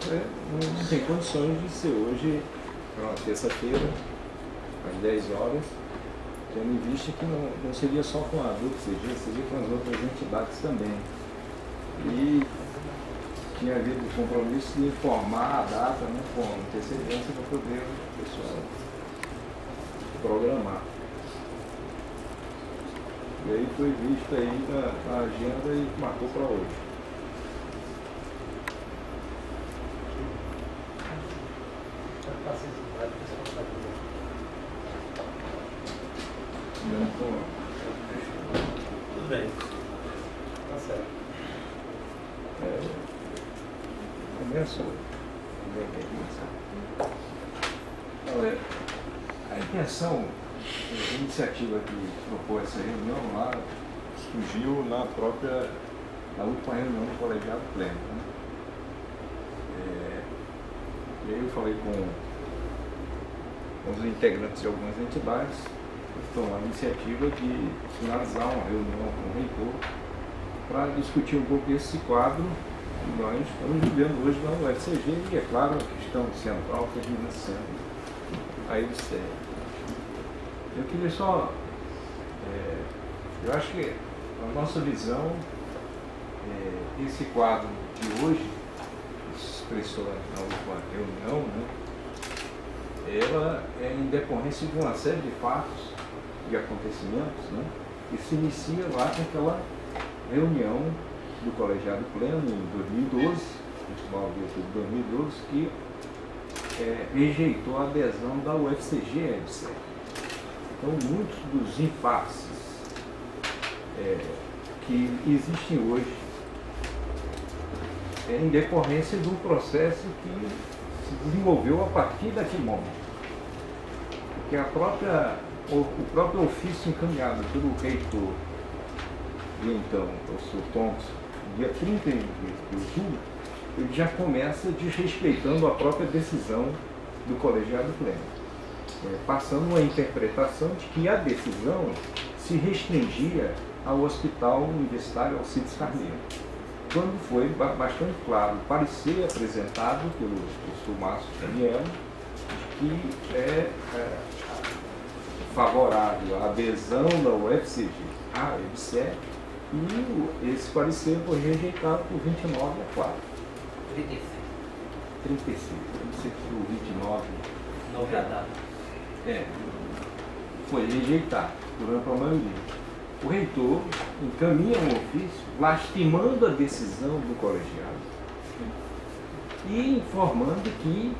processo não tem condições de ser hoje, para uma terça-feira, às 10 horas, tendo em vista que não seria só com a WCG, seria com as outras entidades também. E tinha havido o compromisso de informar a data, né, com antecedência para poder o pessoal programar. E aí foi visto aí na agenda e marcou para hoje. Tudo bem. Tá certo. Começo. A intenção, a iniciativa que propôs essa reunião lá, surgiu na última reunião do colegiado pleno. Né? E aí eu falei com os integrantes de algumas entidades que estão na iniciativa de finalizar uma reunião com o reitor para discutir um pouco esse quadro que nós estamos vivendo hoje na UFCG e, é claro, a questão central termina sendo a EBSER. Eu queria só, eu acho que a nossa visão, esse quadro de hoje, que se expressou na última reunião, né, ela é em decorrência de uma série de fatos e acontecimentos, né, que se inicia lá com aquela reunião do colegiado pleno em 2012, 29 de outubro de 2012, que rejeitou a adesão da UFCG à EBSER. Então, muitos dos impasses que existem hoje em decorrência de um processo que se desenvolveu a partir daquele momento. Porque o próprio ofício encaminhado pelo reitor de então, o professor Thompson, dia 30 de outubro, ele já começa desrespeitando a própria decisão do colegiado pleno, passando uma interpretação de que a decisão se restringia ao Hospital Universitário Alcides Carneiro, quando foi bastante claro o parecer apresentado pelo professor Márcio Daniel, de que é favorável à adesão da UFCG à EBSER, e esse parecer foi rejeitado por 29 a 4. 36, não sei se o 29. Não foi a data. Foi rejeitado por ampla maioria. O reitor encaminha um ofício lastimando a decisão do colegiado e informando que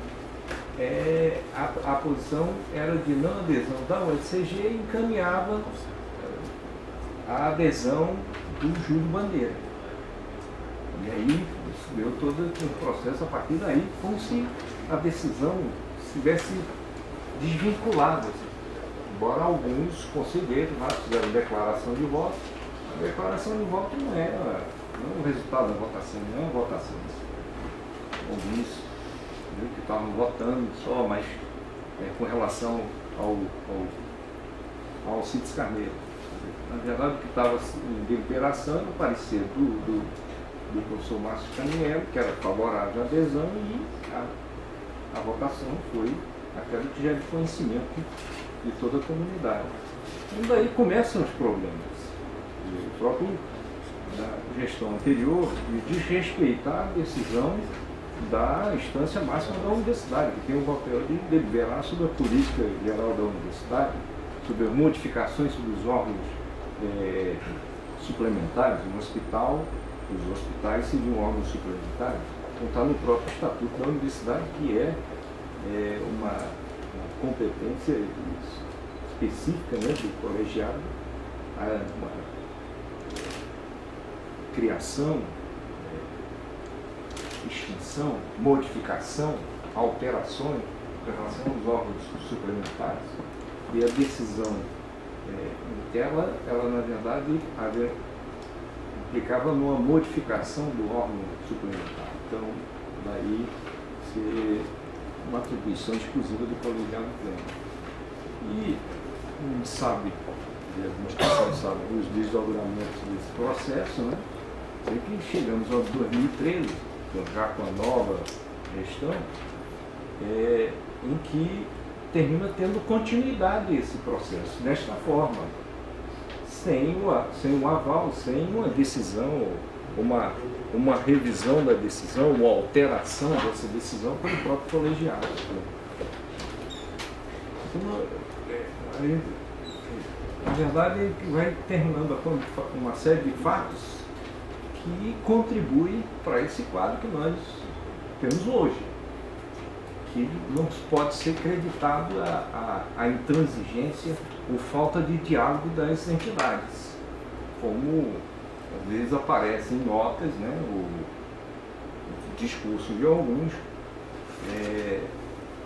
a posição era de não adesão da UFCG e encaminhava a adesão do Júlio Bandeira. E aí deu todo o processo a partir daí, como se a decisão estivesse desvinculada. Embora alguns conselheiros lá fizeram declaração de voto, a declaração de voto não é o resultado da votação, não é uma votação. Alguns que estavam votando só, mas com relação ao Alcides Carneiro. Na verdade, o que estava em deliberação era o parecer do professor Márcio Caniello, que era favorável à adesão, e a votação foi aquela que já é de conhecimento de toda a comunidade. E daí começam os problemas. O próprio da gestão anterior de desrespeitar a decisão da instância máxima da universidade, que tem o papel de deliberar sobre a política geral da universidade, sobre as modificações sobre os órgãos suplementares. Um hospital, os hospitais seriam órgãos suplementares. Então está no próprio estatuto da universidade, que é uma competência específica, né, do colegiado, uma criação, extinção, modificação, alterações em relação aos órgãos suplementares. E a decisão ela na verdade implicava numa modificação do órgão suplementar. Então, daí ser uma atribuição exclusiva do colegiado pleno. E não sabe, a administração sabe os desdobramentos desse processo, né? Sei que chegamos ao 2013, então já com a nova gestão, em que termina tendo continuidade esse processo, desta forma, sem um aval, sem uma decisão, uma revisão da decisão, uma alteração dessa decisão pelo próprio colegiado. Então, na verdade, vai terminando uma série de fatos que contribuem para esse quadro que nós temos hoje, que não pode ser creditado a intransigência ou falta de diálogo das entidades, como às vezes aparecem notas, né, o discurso de alguns,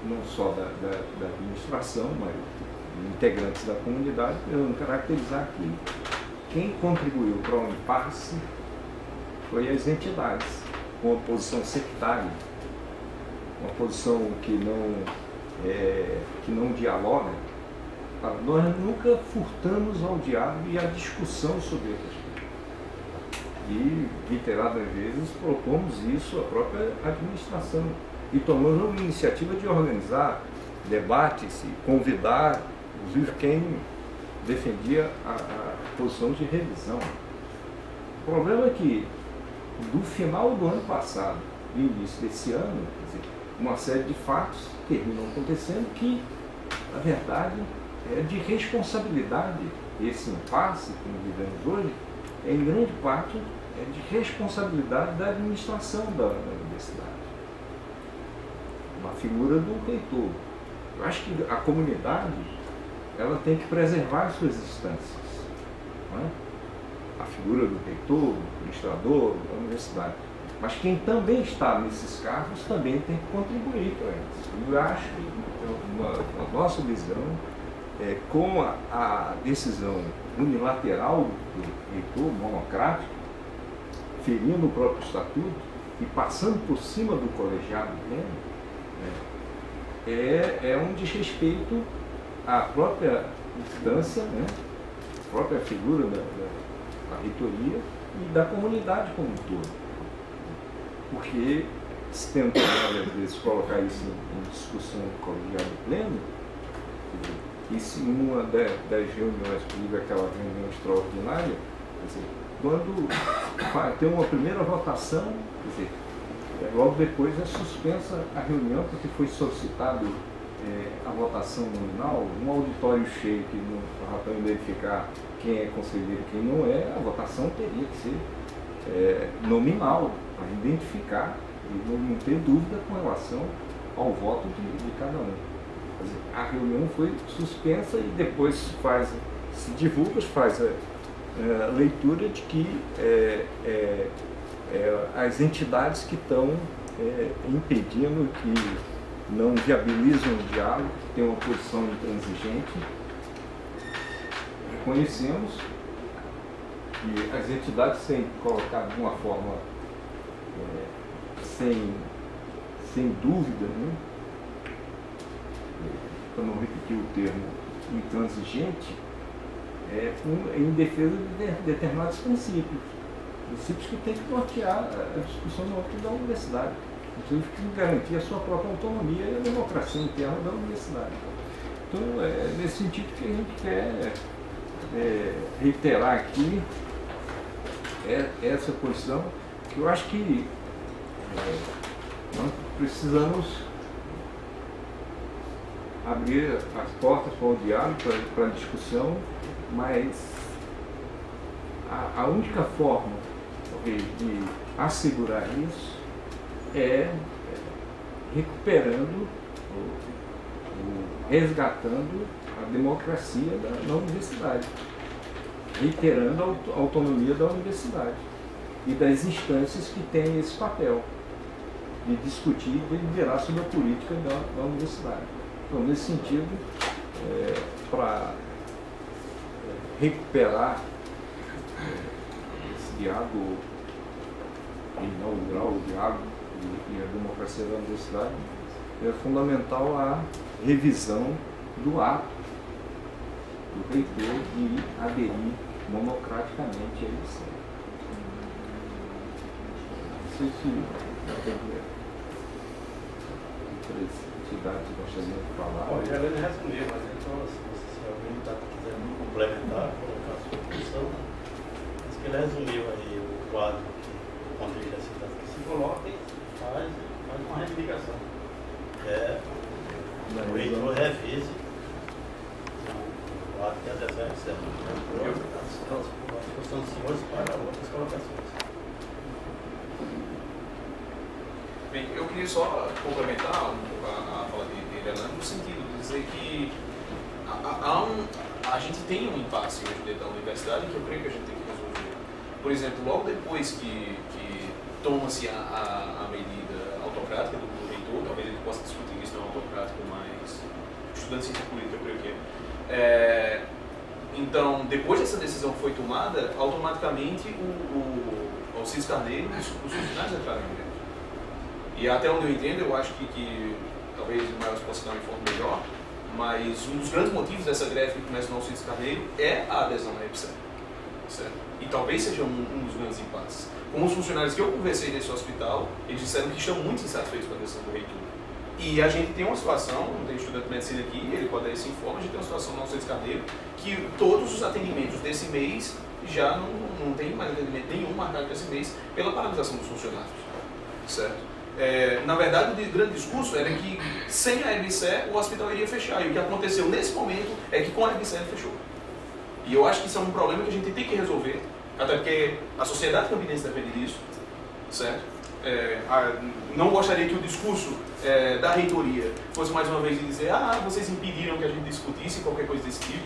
não só da administração, mas integrantes da comunidade, querendo caracterizar que quem contribuiu para o impasse foi as entidades, com uma posição sectária, uma posição que não dialoga. Nós nunca furtamos ao diálogo e à discussão sobre a questão. E, reiteradas vezes, propomos isso à própria administração e tomamos uma iniciativa de organizar debates e convidar, inclusive, quem defendia a posição de revisão. O problema é que, do final do ano passado e início desse ano, quer dizer, uma série de fatos terminam acontecendo que, na verdade, é de responsabilidade. Esse impasse que nós vivemos hoje, em grande parte, é de responsabilidade da administração da universidade. Uma figura do reitor. Eu acho que a comunidade, ela tem que preservar as suas instâncias, não é? A figura do reitor, do administrador, da universidade. Mas quem também está nesses cargos também tem que contribuir para isso. Eu acho que a nossa visão, com a decisão unilateral do reitor, monocrático, ferindo o próprio estatuto e passando por cima do colegiado pleno, é um desrespeito à própria instância, né, à própria figura da reitoria e da comunidade como um todo. Porque se tenta, às vezes, colocar isso em discussão no colegiado pleno, e se uma das reuniões, inclusive aquela reunião extraordinária, quer dizer, quando tem uma primeira votação, quer dizer, logo depois é suspensa a reunião, porque foi solicitado a votação nominal, um auditório cheio, que para identificar quem é conselheiro e quem não é, a votação teria que ser nominal, para identificar e não ter dúvida com relação ao voto de cada um. Quer dizer, a reunião foi suspensa e depois se divulga, faz a leitura de que as entidades que estão impedindo, que não viabilizam o diálogo, que têm uma posição intransigente. Reconhecemos que as entidades têm colocado de uma forma sem dúvida, né, para não repetir o termo intransigente, em defesa de determinados princípios que tem que nortear a discussão no âmbito da universidade, inclusive que garantir a sua própria autonomia e a democracia interna da universidade. Então, é nesse sentido que a gente quer reiterar aqui essa posição, que eu acho que nós precisamos abrir as portas para o diálogo, para a discussão, mas a única forma de assegurar isso é recuperando, resgatando a democracia da universidade, reiterando a autonomia da universidade e das instâncias que têm esse papel de discutir e deliberar sobre a política da universidade. Então, nesse sentido, para recuperar esse diálogo, inaugurar o diálogo e a democracia da universidade, é fundamental a revisão do ato do reitor de aderir monocraticamente à eleição. Não sei se cidade que gostaria de falar? Bom, já ele resumiu, mas então, se alguém está querendo complementar, colocar a sua posição, acho que ele resumiu aí o quadro que o Conselho da Cidade que se coloca e faz uma reivindicação. O reitor revise o ato de adesão, etc. A discussão dos senhores para outras colocações. Bem, eu queria só complementar um pouco a fala de Leonardo, no sentido de dizer que a gente tem um impasse hoje dentro da universidade que eu creio que a gente tem que resolver. Por exemplo, logo depois que toma-se a medida autocrática do reitor, talvez a gente possa discutir isso não autocrático, mas estudando ciência política, eu creio que é. Então, depois dessa decisão foi tomada, automaticamente o Alcides Carneiro e os funcionários entraram em greve. E até onde eu entendo, eu acho que talvez o Maior possa dar um informe melhor, mas um dos grandes motivos dessa greve que começa no Alcides Carneiro é a adesão à EBSER. Certo? E talvez seja um dos grandes impasses. Com os funcionários que eu conversei nesse hospital, eles disseram que estão muito insatisfeitos com a decisão do reitor. E a gente tem uma situação, tem estudante de medicina aqui, ele pode dar esse informe, a gente tem uma situação no Alcides Carneiro, que todos os atendimentos desse mês já não tem mais atendimento nenhum marcado para esse mês pela paralisação dos funcionários. Certo? Na verdade, o grande discurso era que sem a EBSER o hospital iria fechar. E o que aconteceu nesse momento é que com a EBSER ele fechou. E eu acho que isso é um problema que a gente tem que resolver, até porque a sociedade campinense depende disso, certo? Não gostaria que o discurso da reitoria fosse mais uma vez de dizer vocês impediram que a gente discutisse qualquer coisa desse tipo.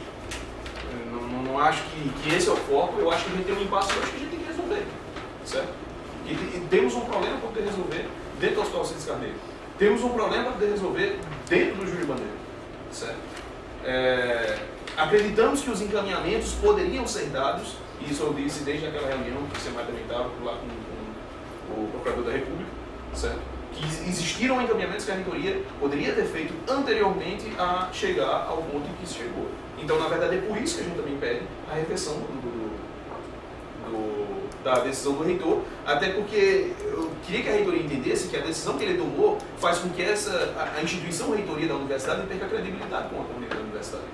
Não acho que esse é o foco. Eu acho que a gente tem um impasse que eu acho que a gente tem que resolver, certo? E temos um problema para poder resolver dentro do Hospital Alcides Carneiro. Temos um problema para poder resolver dentro do Júlio Bandeira, certo? Acreditamos que os encaminhamentos poderiam ser dados, e isso eu disse desde aquela reunião que você também estava lá com o Procurador da República, certo? Que existiram encaminhamentos que a reitoria poderia ter feito anteriormente a chegar ao ponto em que se chegou. Então, na verdade, é por isso que a gente também pede a reversão da decisão do reitor, até porque eu queria que a reitoria entendesse que a decisão que ele tomou faz com que a instituição reitoria da universidade perca credibilidade com a comunidade universitária.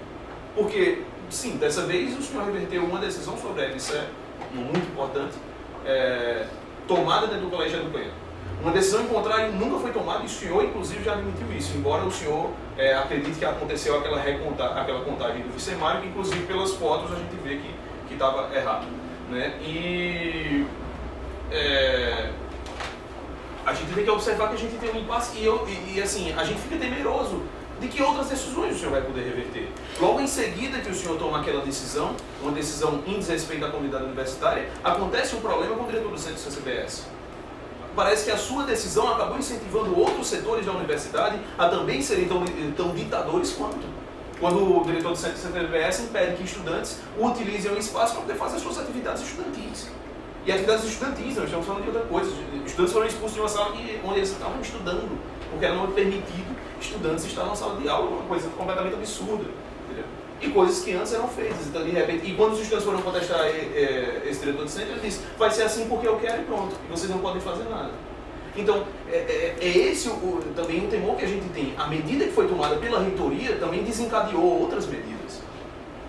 Porque, sim, dessa vez o senhor reverteu uma decisão sobre a EBSER, muito importante, tomada dentro do colégio de Pleno. Uma decisão em contrário nunca foi tomada e o senhor, inclusive, já admitiu isso, embora o senhor acredite que aconteceu aquela contagem do vicemário, que, inclusive, pelas fotos a gente vê que estava errado. Né? E a gente tem que observar que a gente tem um impasse e assim, a gente fica temeroso de que outras decisões o senhor vai poder reverter. Logo em seguida que o senhor toma aquela decisão, uma decisão em desrespeito à comunidade universitária, acontece um problema com o diretor do centro do CCBS. Parece que a sua decisão acabou incentivando outros setores da universidade a também serem tão ditadores quanto. Quando o diretor do centro do CCBS impede que estudantes utilizem o espaço para poder fazer as suas atividades estudantis. E atividades estudantis, não estamos falando de outra coisa. Estudantes foram expulsos de uma sala onde eles estavam estudando, porque era não permitido estudantes estar na sala de aula, uma coisa completamente absurda. Entendeu? E coisas que antes eram feitas. Então, de repente, e quando os estudantes foram contestar esse diretor do centro, ele disse: vai ser assim porque eu quero e pronto, e vocês não podem fazer nada. Então, esse também um temor que a gente tem. A medida que foi tomada pela reitoria também desencadeou outras medidas.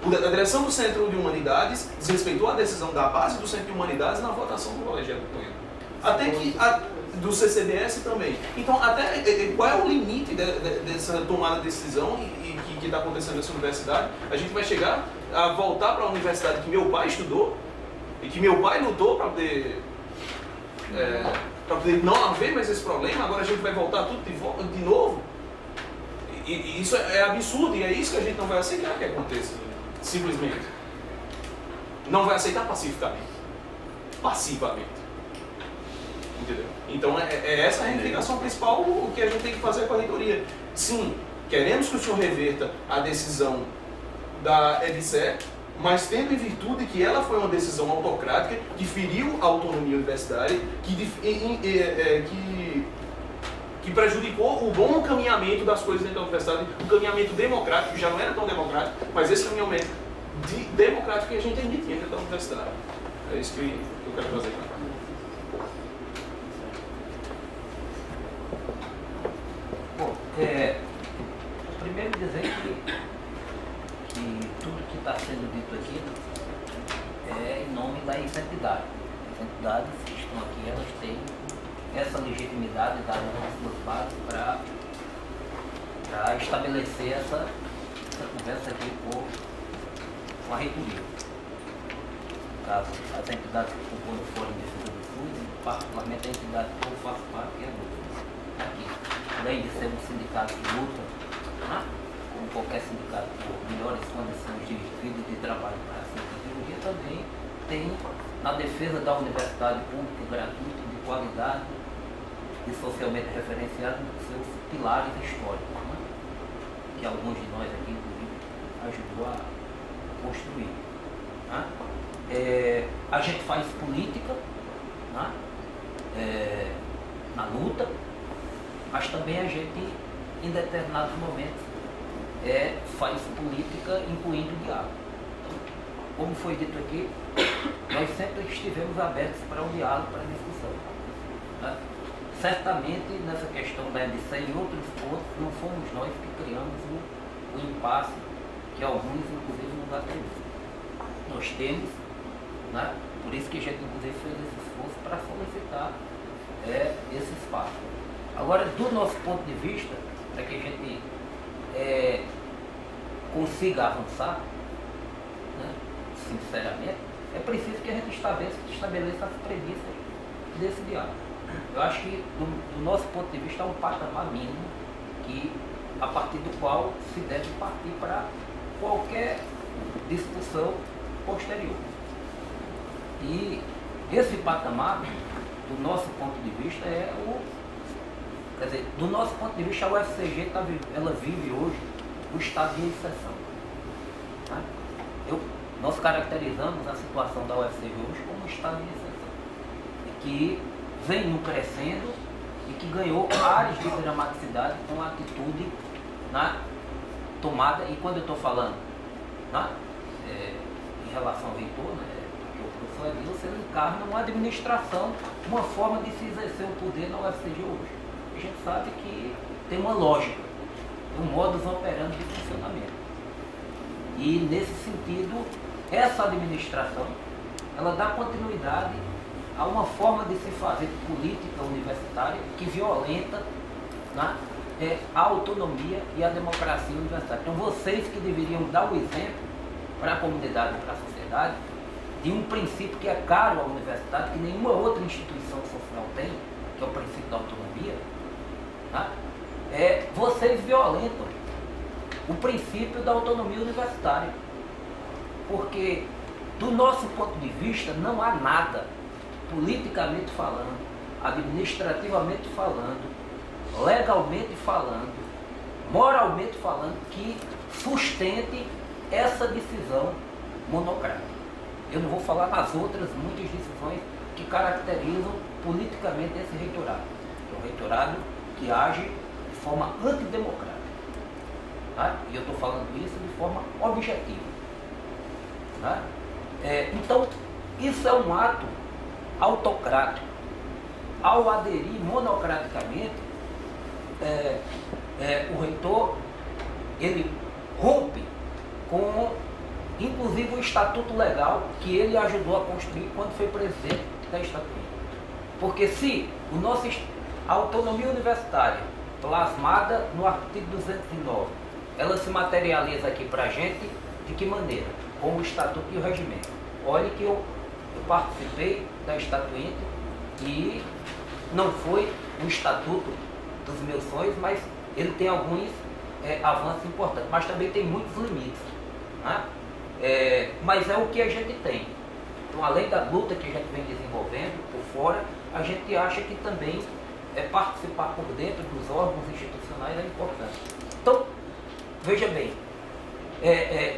A direção do Centro de Humanidades desrespeitou a decisão da base do Centro de Humanidades na votação do Colegiado do Pleno. Até que do CCBS também. Então, qual é o limite dessa tomada de decisão que está acontecendo nessa universidade? A gente vai chegar a voltar para a universidade que meu pai estudou e que meu pai lutou para poder não haver mais esse problema. Agora a gente vai voltar tudo de novo. E isso é absurdo, e é isso que a gente não vai aceitar que aconteça. Simplesmente. Não vai aceitar pacificamente. Passivamente. Entendeu? Então é essa a reivindicação principal o que a gente tem que fazer com a reitoria. Sim, queremos que o senhor reverta a decisão da EBSER, mas tendo em virtude que ela foi uma decisão autocrática que feriu a autonomia universitária, que prejudicou o bom caminhamento das coisas dentro da universidade, o caminhamento democrático, que já não era tão democrático, mas esse caminhamento democrático que a gente admitia dentro da universidade. É isso que eu quero fazer. Bom, entidades. As entidades que estão aqui, elas têm essa legitimidade dada nas suas bases para estabelecer essa conversa aqui com a reitoria. No caso, as entidades que compõem o Fórum de Defesa do SUS, particularmente a entidade que eu faço parte, que é a luta. Aqui, além de ser um sindicato de luta, né, como qualquer sindicato, por melhores condições de vida e de trabalho para a ciência, também tem na defesa da universidade pública gratuita, de qualidade e socialmente referenciada nos seus pilares históricos, né, que alguns de nós aqui, inclusive, ajudou a construir. Né. A gente faz política, né, na luta, mas também a gente, em determinados momentos, faz política incluindo o diálogo. Então, como foi dito aqui, nós sempre estivemos abertos para o diálogo, para a discussão. Né? Certamente, nessa questão da EBC e outros pontos, não fomos nós que criamos o impasse que alguns, inclusive, nos atribuem. Nós temos, né? Por isso que a gente, inclusive, fez esse esforço para solicitar esse espaço. Agora, do nosso ponto de vista, para que a gente consiga avançar, né, sinceramente, é preciso que a gente estabeleça as premissas desse diálogo. Eu acho que, do nosso ponto de vista, é um patamar mínimo a partir do qual se deve partir para qualquer discussão posterior. E esse patamar, do nosso ponto de vista, quer dizer, do nosso ponto de vista, a UFCG ela vive hoje o estado de exceção. Tá? Nós caracterizamos a situação da UFCG hoje como um estado de exceção, que vem crescendo e que ganhou áreas de dramaticidade com a atitude na tomada. E quando eu estou falando, né, em relação ao reitor, né, o professor Edilson, ele encarna uma administração, uma forma de se exercer o poder na UFCG hoje. A gente sabe que tem uma lógica, um modus operandi de funcionamento. E, nesse sentido, essa administração, ela dá continuidade a uma forma de se fazer política universitária que violenta, né, a autonomia e a democracia universitária. Então, vocês que deveriam dar o exemplo para a comunidade e para a sociedade de um princípio que é caro à universidade, que nenhuma outra instituição social tem, que é o princípio da autonomia, tá? Vocês violentam o princípio da autonomia universitária. Porque, do nosso ponto de vista, não há nada, politicamente falando, administrativamente falando, legalmente falando, moralmente falando, que sustente essa decisão monocrática. Eu não vou falar nas outras muitas decisões que caracterizam politicamente esse reitorado. É um reitorado que age de forma antidemocrática. Tá? E eu estou falando isso de forma objetiva. Tá? Então, isso é um ato autocrático. Ao aderir monocraticamente, o reitor, ele rompe com, inclusive, o estatuto legal que ele ajudou a construir quando foi presidente da Estatuto. Porque se a autonomia universitária, plasmada no artigo 209, ela se materializa aqui para a gente, de que maneira? Com o Estatuto e o Regimento. Olha que eu participei da Estatuinte e não foi um estatuto dos meus sonhos, mas ele tem alguns avanços importantes, mas também tem muitos limites. Né? Mas é o que a gente tem. Então, além da luta que a gente vem desenvolvendo por fora, a gente acha que também participar por dentro dos órgãos institucionais é importante. Então, veja bem,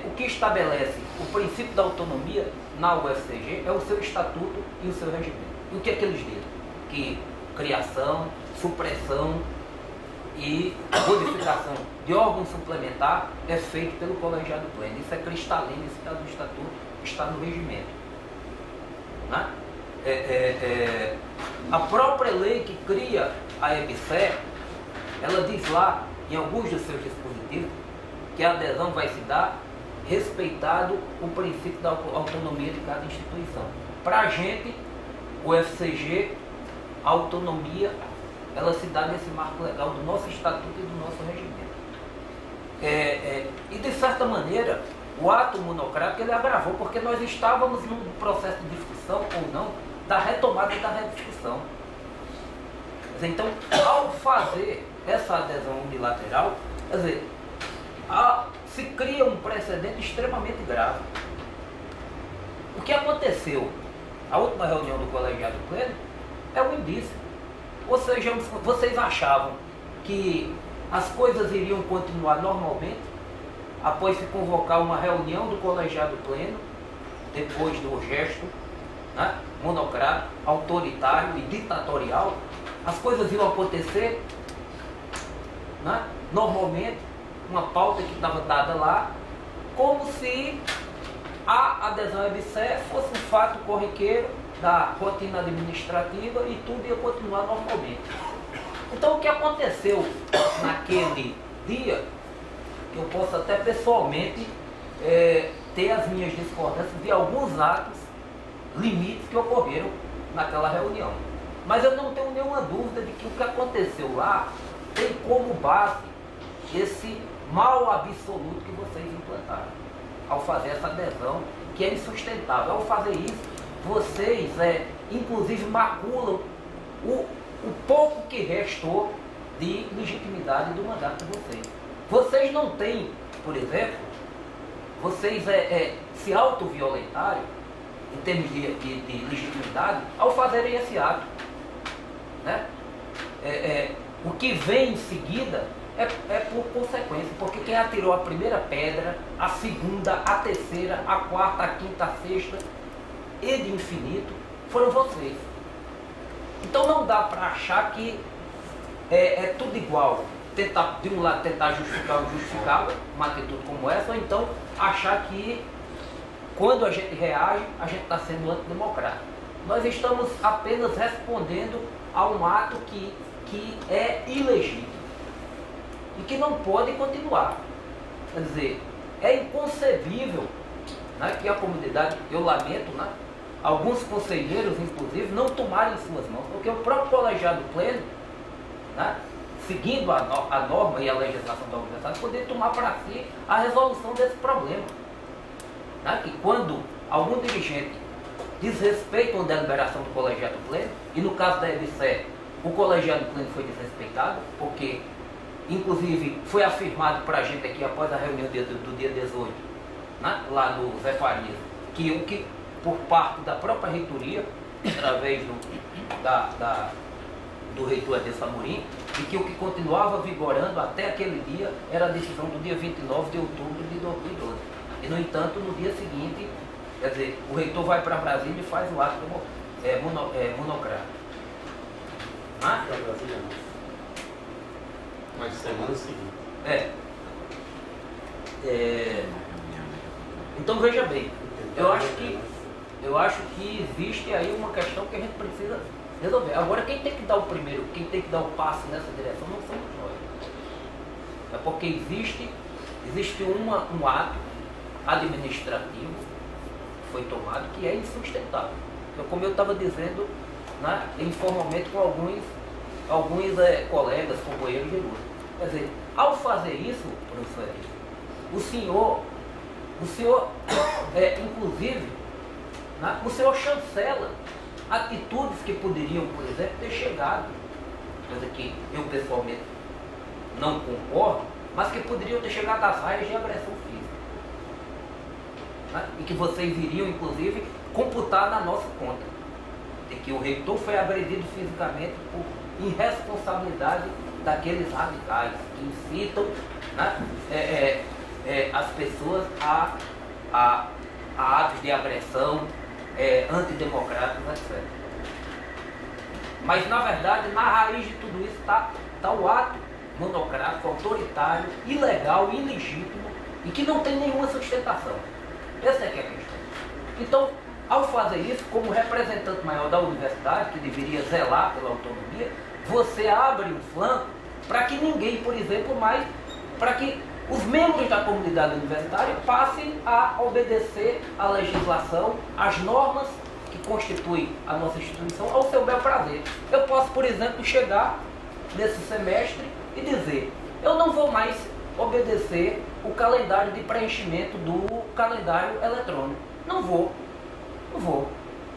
o que estabelece o princípio da autonomia na UFCG é o seu estatuto e o seu regimento. E o que é que eles dizem? Que criação, supressão e modificação de órgão suplementar é feito pelo colegiado pleno. Isso é cristalino, isso está no estatuto, está no regimento. Né? A própria lei que cria a EBSER, ela diz lá, em alguns dos seus dispositivos, que a adesão vai se dar respeitado o princípio da autonomia de cada instituição. Para a gente, o FCG, a autonomia, ela se dá nesse marco legal do nosso estatuto e do nosso regimento. E de certa maneira, o ato monocrático ele agravou, porque nós estávamos num processo de discussão ou não, da retomada e da rediscussão. Então, ao fazer essa adesão unilateral, quer dizer, se cria um precedente extremamente grave. O que aconteceu, a última reunião do colegiado pleno, é um indício. Ou seja, vocês achavam que as coisas iriam continuar normalmente, após se convocar uma reunião do colegiado pleno, depois do gesto, né, monocrático, autoritário e ditatorial, as coisas iam acontecer, né, normalmente, uma pauta que estava dada lá, como se a adesão à EBSER fosse um fato corriqueiro da rotina administrativa e tudo ia continuar normalmente. Então o que aconteceu naquele dia, eu posso até pessoalmente ter as minhas discordâncias de alguns atos, limites que ocorreram naquela reunião. Mas eu não tenho nenhuma dúvida de que o que aconteceu lá tem como base esse mal absoluto que vocês implantaram ao fazer essa adesão, que é insustentável. Ao fazer isso, vocês inclusive maculam o pouco que restou de legitimidade do mandato de vocês. Vocês não têm, por exemplo, vocês se autoviolentaram em termos de legitimidade ao fazerem esse ato, né? O que vem em seguida é por consequência, porque quem atirou a primeira pedra, a segunda, a terceira, a quarta, a quinta, a sexta e de infinito foram vocês. Então não dá para achar que é tudo igual. Tentar, de um lado, tentar justificar o justificável, uma atitude como essa, ou então achar que quando a gente reage, a gente está sendo antidemocrático. Nós estamos apenas respondendo a um ato que é ilegítimo e que não pode continuar. Quer dizer, é inconcebível, né, que a comunidade, eu lamento, né, alguns conselheiros, inclusive, não tomarem em suas mãos, porque o próprio colegiado pleno, né, seguindo a norma e a legislação da universidade, poder tomar para si a resolução desse problema. Né, que quando algum dirigente desrespeita uma deliberação do colegiado pleno, e no caso da EBSER, o colegiado pleno foi desrespeitado, porque inclusive foi afirmado para a gente aqui após a reunião do dia 18, né, lá no Zé Farias, que por parte da própria reitoria, através do reitor Adelson Amorim, e que o que continuava vigorando até aquele dia era a decisão do dia 29 de outubro de 2012. E, no entanto, no dia seguinte, quer dizer, o reitor vai para Brasília e faz o ato monocrático. Para Brasília não. Mas Semana seguinte. Então veja bem, eu acho que existe aí uma questão que a gente precisa resolver. Agora quem tem que dar o primeiro, quem tem que dar o passo nessa direção não somos nós. É porque existe um ato administrativo que foi tomado que é insustentável. Então, como eu estava dizendo, né, informalmente com alguns colegas, companheiros de luta. Quer dizer, ao fazer isso, professor, o senhor inclusive, né, o senhor chancela atitudes que poderiam, por exemplo, ter chegado, coisa que eu pessoalmente não concordo, mas que poderiam ter chegado às raias de agressão física. Né, e que vocês iriam, inclusive, computar na nossa conta, de que o reitor foi agredido fisicamente por irresponsabilidade daqueles radicais que incitam, né, as pessoas a atos de agressão antidemocráticos, etc. Mas, na verdade, na raiz de tudo isso está o ato monocrático, autoritário, ilegal, ilegítimo e que não tem nenhuma sustentação. Essa é que é a questão. Então, ao fazer isso, como representante maior da universidade, que deveria zelar pela autonomia, você abre um flanco para que ninguém, por exemplo, para que os membros da comunidade universitária passem a obedecer à legislação, às normas que constitui a nossa instituição ao seu bel prazer. Eu posso, por exemplo, chegar nesse semestre e dizer, eu não vou mais obedecer o calendário de preenchimento do calendário eletrônico. Não vou.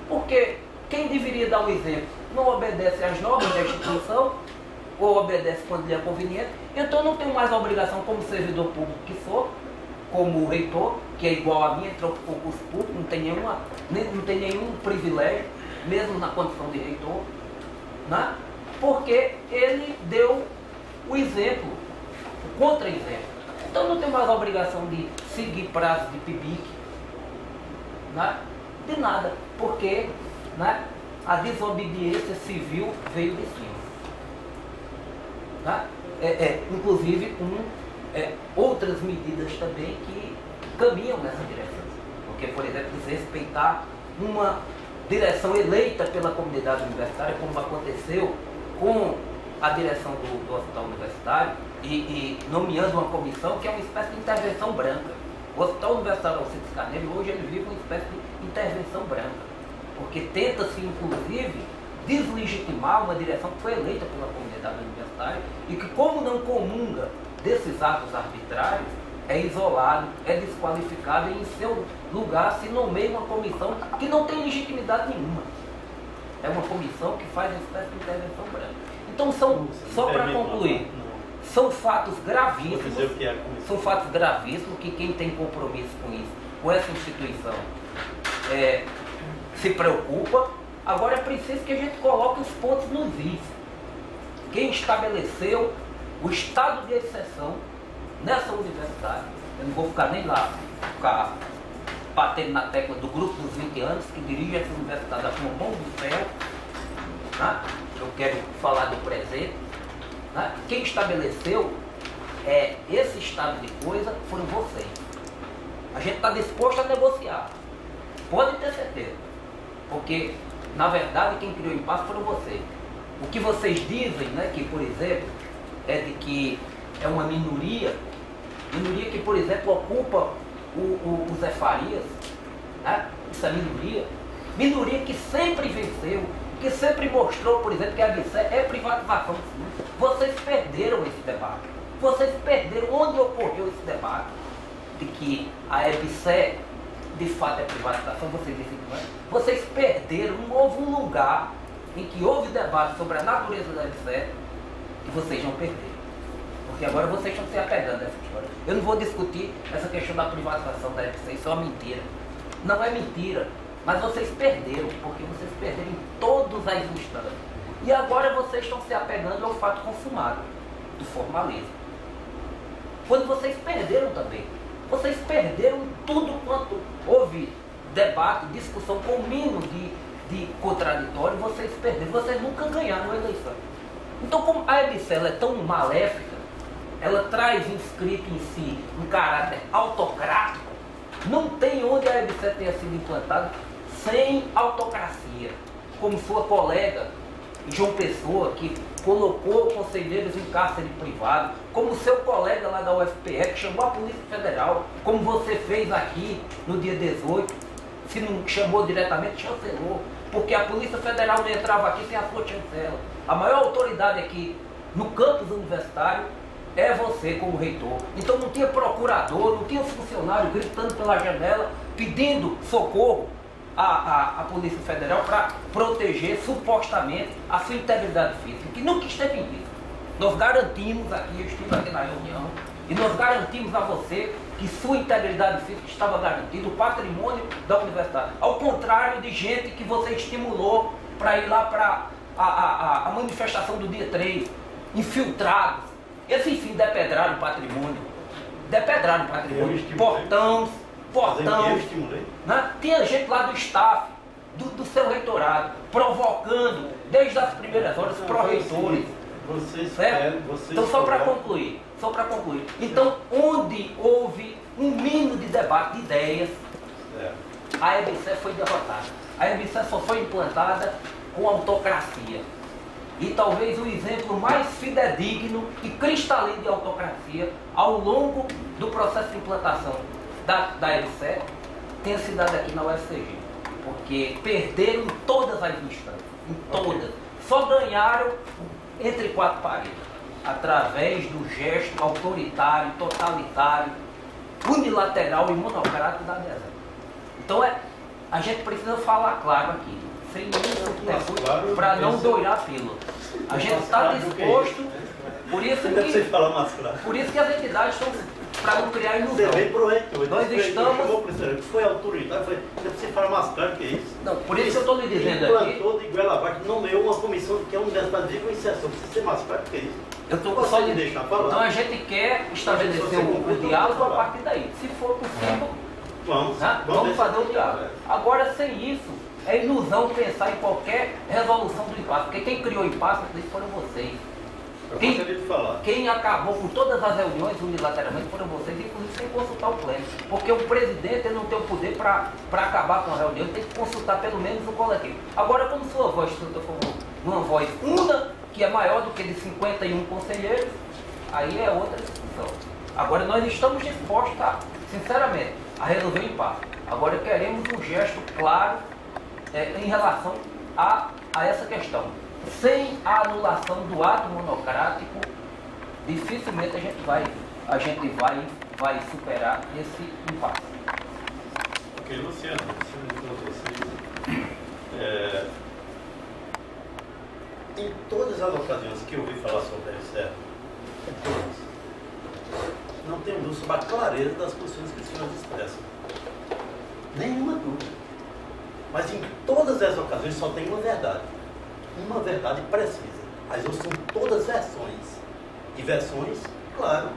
Porque quem deveria dar o exemplo não obedece às normas da instituição, ou obedece quando lhe é conveniente, então eu não tenho mais a obrigação como servidor público que sou, como reitor, que é igual a mim, entrou para o concurso público, não tem nenhum privilégio, mesmo na condição de reitor, né? Porque ele deu o exemplo, o contra-exemplo. Então eu não tenho mais a obrigação de seguir prazo de PIBIC, né? De nada, porque, né, a desobediência civil veio de cima. Né? Inclusive com outras medidas também que caminham nessa direção. Porque, por exemplo, desrespeitar uma direção eleita pela comunidade universitária, como aconteceu com a direção do hospital universitário, e nomeando uma comissão que é uma espécie de intervenção branca. O hospital universitário Alcides Carneiro, hoje, ele vive uma espécie de intervenção branca, porque tenta-se, inclusive, deslegitimar uma direção que foi eleita pela comunidade universitária e que, como não comunga desses atos arbitrários, é isolado, é desqualificado e em seu lugar se nomeia uma comissão que não tem legitimidade nenhuma. É uma comissão que faz uma espécie de intervenção branca. Então, só para concluir, são fatos gravíssimos, que quem tem compromisso com isso, com essa instituição, se preocupa. Agora é preciso que a gente coloque os pontos nos is. Quem estabeleceu o estado de exceção nessa universidade, eu não vou ficar nem lá, ficar batendo na tecla do grupo dos 20 anos, que dirige essa universidade com a mão do céu, né? Eu quero falar do presente. Né? Quem estabeleceu esse estado de coisa foram vocês. A gente está disposto a negociar, pode ter certeza, porque na verdade quem criou o impasse foram vocês. O que vocês dizem, né, que por exemplo, é de que é uma minoria que, por exemplo, ocupa o Zé Farias, né? Isso é minoria que sempre venceu, que sempre mostrou, por exemplo, que a ABC é privatização. Vocês perderam esse debate. Vocês perderam onde ocorreu esse debate de que a ABC de fato é privatização, vocês dizem que não é. Vocês perderam, não houve um lugar em que houve debate sobre a natureza da ABC e vocês não perderam. Porque agora vocês estão se apegando a essa história. Eu não vou discutir essa questão da privatização da ABC, isso é uma mentira. Não é mentira, mas vocês perderam, porque vocês perderam em todas as instâncias. E agora vocês estão se apegando ao fato consumado, do formalismo. Quando vocês perderam também. Vocês perderam tudo quanto houve debate, discussão com o mínimo de contraditório, vocês perderam. Vocês nunca ganharam a eleição. Então, como a ABC é tão maléfica, ela traz inscrito em si um caráter autocrático, não tem onde a ABC tenha sido implantada sem autocracia. Como sua colega João Pessoa, que colocou conselheiros em cárcere privado, como seu colega lá da UFPE, que chamou a Polícia Federal, como você fez aqui no dia 18, se não chamou diretamente, chancelou, porque a Polícia Federal não entrava aqui sem a sua chancela. A maior autoridade aqui no campus universitário é você como reitor. Então não tinha procurador, não tinha funcionário gritando pela janela, pedindo socorro à Polícia Federal para proteger supostamente a sua integridade física, que nunca esteve em risco. Nós garantimos aqui, eu estive aqui na reunião, e nós garantimos a você que sua integridade física estava garantida, o patrimônio da universidade. Ao contrário de gente que você estimulou para ir lá para a manifestação do dia 3, infiltrados. Eles, enfim, depedraram o patrimônio. Portão, né? Tinha gente lá do staff, do seu reitorado, provocando, desde as primeiras horas, pró-reitores. Então, só para concluir. Então, onde houve um mínimo de debate de ideias, a EBC foi derrotada. A EBC só foi implantada com autocracia. E talvez o exemplo mais fidedigno e cristalino de autocracia ao longo do processo de implantação da EBC tenha se dado aqui na UFCG. Porque porque perderam em todas as instâncias, em todas. Só ganharam entre quatro paredes, através do gesto autoritário, totalitário, unilateral e monocrático da adesão. Então a gente precisa falar claro aqui, sem nenhum subterfúgio, para não dourar a pílula. A gente está disposto, por isso que as entidades estão para não criar ilusão. Nós estamos... Foi autoritário, você fala mais claro que isso. Não, por isso que eu estou lhe dizendo aqui... Implantou de goela abaixo, nomeou uma comissão que é a universidade vive com inserção. Precisa ser mais claro que isso. Eu estou só lhe deixando falar. Então a gente quer estabelecer o diálogo a partir daí. Se for possível, vamos fazer o diálogo. Agora, sem isso, é ilusão pensar em qualquer resolução do impasse, porque quem criou o impasse foram vocês. Quem acabou com todas as reuniões unilateralmente foram vocês, inclusive sem consultar o pleno. Porque o presidente ele não tem o poder para acabar com a reunião, ele tem que consultar pelo menos o coletivo. Agora, como sua voz for uma voz una, que é maior do que de 51 conselheiros, aí é outra discussão. Agora, nós estamos dispostos, sinceramente, a resolver o impasse. Agora, queremos um gesto claro em relação a essa questão. Sem a anulação do ato monocrático, dificilmente a gente vai superar esse impasse. Ok, Luciano, em todas as ocasiões que eu ouvi falar sobre a RCE, não tenho dúvida sobre a clareza das posições que os senhores expressam. Nenhuma dúvida. Mas em todas as ocasiões só tem uma verdade. Uma verdade precisa. As outras são todas versões. E versões, claro,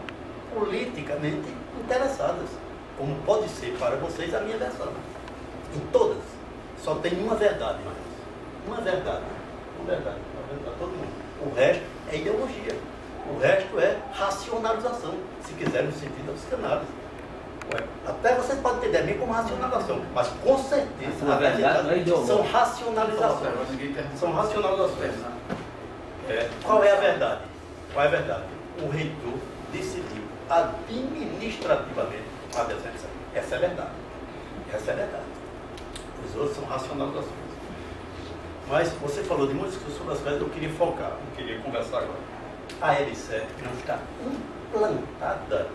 politicamente interessadas. Como pode ser para vocês a minha versão. Em todas. Só tem uma verdade mais. Uma verdade. Uma verdade. Para todo mundo. O resto é ideologia. O resto é racionalização. Se quiser no sentido da psicanálise. Até vocês podem ter ideia como racionalização, mas com certeza na verdade, não é são racionalizações. São racionalizações. Qual é a verdade? Qual é a verdade? O reitor decidiu administrativamente a adesão. Essa é a verdade. Essa é a verdade. Os outros são racionalizações. Mas você falou de muitas coisas sobre as quais eu queria focar, eu queria conversar agora. A L7 não está implantada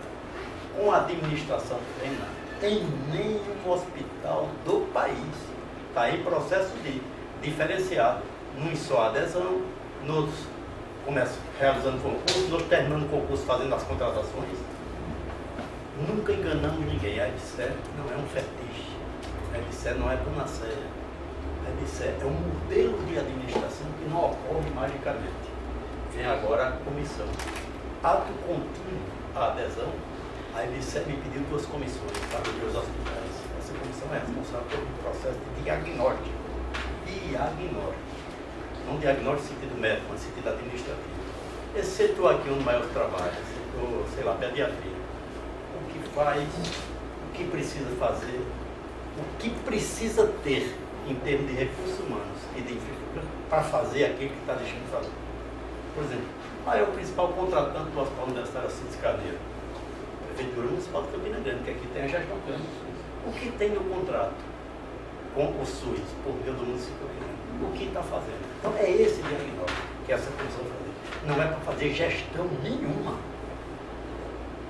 com a administração plena em nenhum hospital do país. Está em processo de diferenciado. Uns só adesão, nos realizando concurso, nos terminando concurso, fazendo as contratações. Nunca enganamos ninguém. A EBSER não é um fetiche. A EBSER não é panaceia. A EBSER é um modelo de administração que não ocorre magicamente. Vem agora a comissão. Ato contínuo à adesão. A EBSER me pediu 2 comissões para abrir os hospitais. Essa comissão é responsável pelo processo de diagnóstico. Diagnóstico. Não diagnóstico no sentido médico, mas no sentido administrativo. Esse setor aqui onde maior trabalho, setor, sei lá, pediatria. O que faz, o que precisa fazer, o que precisa ter em termos de recursos humanos e de infraestrutura para fazer aquilo que está deixando de fazer. Por exemplo, é o principal contratante do Hospital Universitário Assis Carneiro. Prefeitura Municipal de Campina Grande, que aqui tem a gestão plena do SUS. O que tem no contrato com o SUS, por meio do município? O que está fazendo? Então é esse diagnóstico que essa comissão vai fazer. Não é para fazer gestão nenhuma.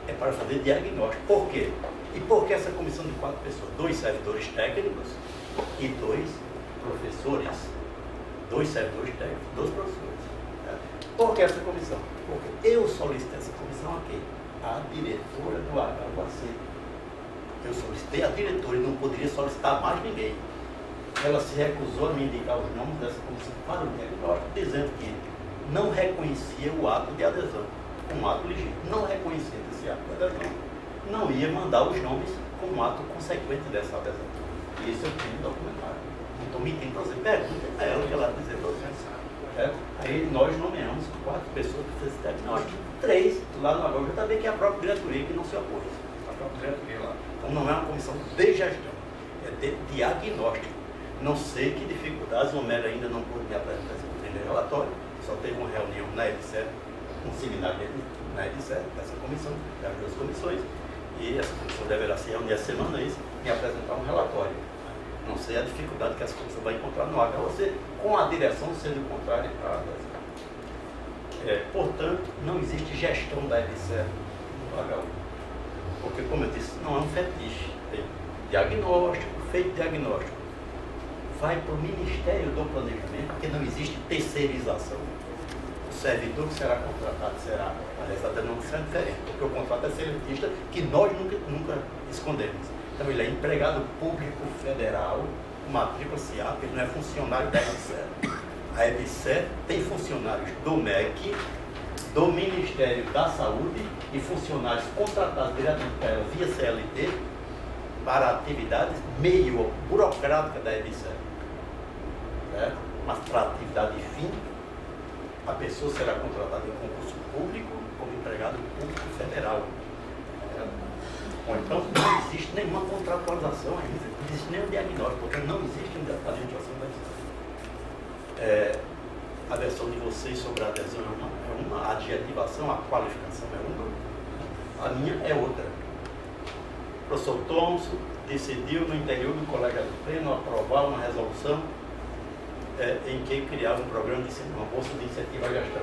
É para fazer diagnóstico. Por quê? E por que essa comissão de 4 pessoas? 2 servidores técnicos e 2 professores. 2 servidores técnicos, 2 professores. Por que essa comissão? Porque eu solicitei essa comissão aqui. A diretora do HUAC. Eu solicitei a diretora e não poderia solicitar mais ninguém. Ela se recusou a me indicar os nomes dessa comissão para o diagnóstico, dizendo que não reconhecia o ato de adesão, um ato legítimo. Não reconhecia esse ato de adesão, não ia mandar os nomes como ato consequente dessa adesão. E isso eu tenho documentado. Não estou mentindo para você. Pergunta a ela o que ela dizer para você. Aí nós nomeamos 4 pessoas que fez esse diagnóstico. 3 lá no agora, também que é a própria diretoria que não se opôs. A própria diretoria lá. Então não é uma comissão de gestão, é de diagnóstico. Não sei que dificuldades o Homero ainda não pôde me apresentar esse primeiro relatório. Só teve uma reunião na EBSER, um seminário na EBSER, dessa comissão, das 2 comissões, e essa comissão deverá se reunir essa semana me apresentar um relatório. Não sei a dificuldade que essa pessoa vai encontrar no HUC, com a direção sendo contrária à adesão. Portanto, não existe gestão da EBSER no HU. Porque, como eu disse, não é um fetiche. Tem diagnóstico, feito diagnóstico. Vai para o Ministério do Planejamento, porque não existe terceirização. O servidor que será contratado será, aliás, a denominação é diferente, porque o contrato é seletista, que nós nunca escondemos. Então, ele é empregado público federal, matrícula CIAP, ele não é funcionário da EBSER. A EBSER tem funcionários do MEC, do Ministério da Saúde e funcionários contratados diretamente para ela via CLT para atividades meio burocráticas da EBSER. Mas para atividade fim, a pessoa será contratada em concurso público como empregado público federal. Ou então não existe nenhuma contratualização ainda, não existe nenhum diagnóstico, porque não existe a legislação da EBSER. A versão de vocês sobre a adesão é uma adjetivação, a qualificação é uma, a minha é outra. O professor Thomson decidiu no interior do Colégio do Pleno aprovar uma resolução em que criava um programa de uma bolsa de incentivo à gestão,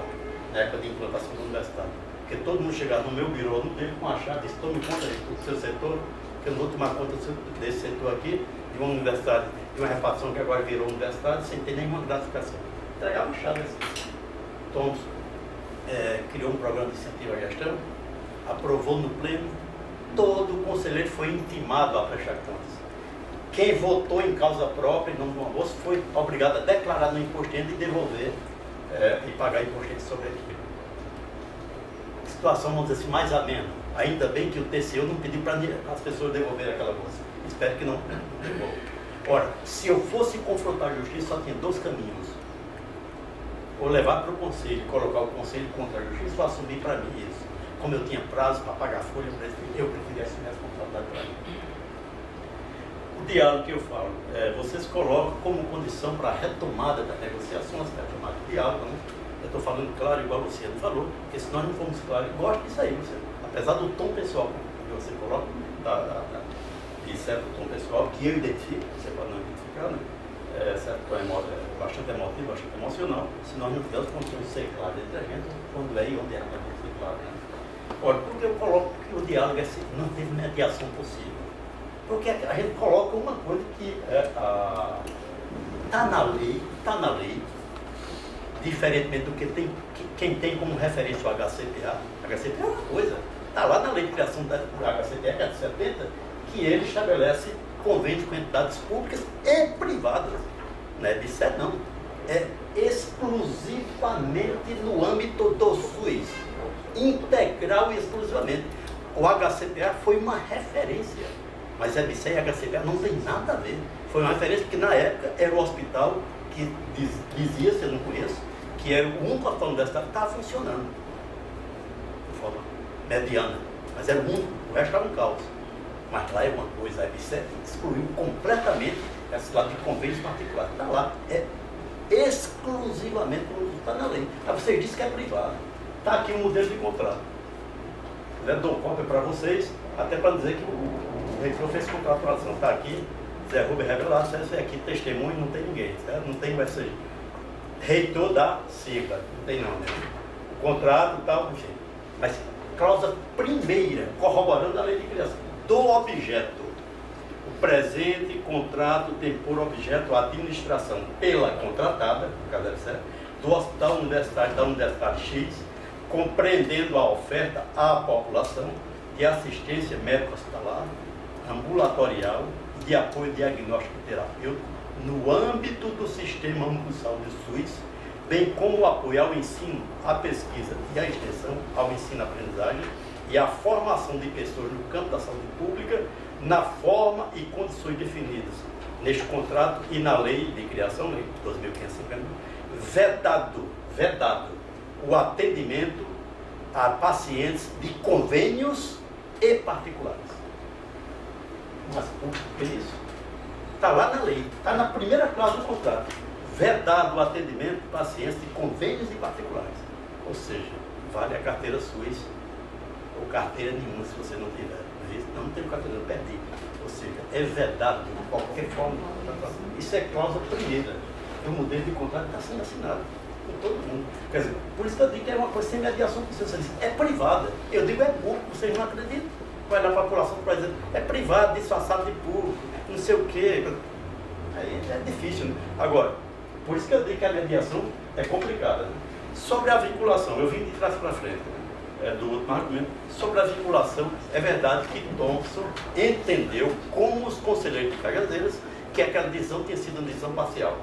na época de implantação da universidade. Porque todo mundo chegava no meu birô, no dele, com a chave, disse, tome conta do seu setor, que eu não vou tomar conta desse setor aqui, de uma universidade, de uma repartição que agora virou universidade, sem ter nenhuma gratificação. Entregava a chave assim. Thomson criou um programa de incentivo à gestão, aprovou no pleno, todo o conselheiro foi intimado a prestar contas. Quem votou em causa própria, em nome de uma bolsa, foi obrigado a declarar no imposto de renda e devolver e pagar imposto de renda sobre aquilo. Situação, vamos dizer assim, mais amena. Ainda bem que o TCU não pediu para as pessoas devolverem aquela bolsa. Espero que não devolvam. Ora, se eu fosse confrontar a justiça, só tinha dois caminhos. Ou levar para o conselho, colocar o conselho contra a justiça, ou assumir para mim isso. Como eu tinha prazo para pagar a folha, eu preferia assumir a responsabilidade para mim. O diálogo que eu falo, vocês colocam como condição para a retomada da negociação, a retomada do diálogo, né? Eu estou falando claro igual você não falou, porque se nós não formos claros, eu gosto disso aí, você. Apesar do tom pessoal que você coloca, isso é o tom pessoal que eu identifico, você pode não identificar, né? Certo tom bastante emotivo, bastante emocional, se nós não tivermos condições de ser claros entre a gente, quando é e onde é que ser claro, né? Olha, porque eu coloco que o diálogo não teve mediação possível. Porque a gente coloca uma coisa que está na lei, diferentemente do que quem tem como referência o HCPA. O HCPA é uma coisa, está lá na lei de criação da HCPA, que é de 70, que ele estabelece convênios com entidades públicas e privadas. Não é de ser, não. É exclusivamente no âmbito do SUS. Integral e exclusivamente. O HCPA foi uma referência. Mas a EBSER e a HCPA não tem nada a ver. Foi uma referência porque na época era o hospital que dizia, se eu não conheço, que era o único hospital universitário que estava funcionando de forma mediana. Mas era o único, o resto estava um caos. Mas lá é uma coisa, a EBSER excluiu completamente esse lado de convênios particulares. Está lá, é exclusivamente como está na lei. Aí vocês dizem que é privado. Está aqui um modelo de contrato. Eu dou cópia para vocês, até para dizer que o reitor fez contratualização. Está aqui, Zé Rubens revelado, você aqui testemunho, não tem ninguém, certo? Não tem o SI. Reitor da sigla, não tem não, né? O contrato e tal, enfim. Mas cláusula primeira, corroborando a lei de criação, do objeto. O presente contrato tem por objeto a administração pela contratada, no caso deve ser, do hospital universitário da Universidade X, compreendendo a oferta à população de assistência médico-hospitalar, ambulatorial e de apoio diagnóstico terapêutico no âmbito do Sistema Único de Saúde SUS, bem como o apoio ao ensino, à pesquisa e à extensão, ao ensino-aprendizagem e à formação de pessoas no campo da saúde pública, na forma e condições definidas neste contrato e na lei de criação, lei 2550, vedado o atendimento a pacientes de convênios e particulares. Mas por que isso? Está lá na lei, está na primeira cláusula do contrato. Vedado o atendimento de pacientes de convênios e particulares. Ou seja, vale a carteira SUS ou carteira nenhuma se você não tiver. Não tenho carteira, eu perdi. Ou seja, é vedado de qualquer forma. Isso é cláusula primeira. O modelo de contrato está sendo assinado com todo mundo. Quer dizer, por isso que eu digo que é uma coisa sem mediação com você diz, é privada. Eu digo é público, vocês não acreditam. Vai lá para a população para dizer, é privado, disfarçado de público, não sei o quê. Aí é difícil, né? Agora, por isso que eu digo que a mediação é complicada. Né? Sobre a vinculação, eu vim de trás para frente, né? Do outro argumento. Sobre a vinculação, é verdade que Thompson entendeu, como os conselheiros de Cajazeiras, que aquela decisão tinha sido uma decisão parcial.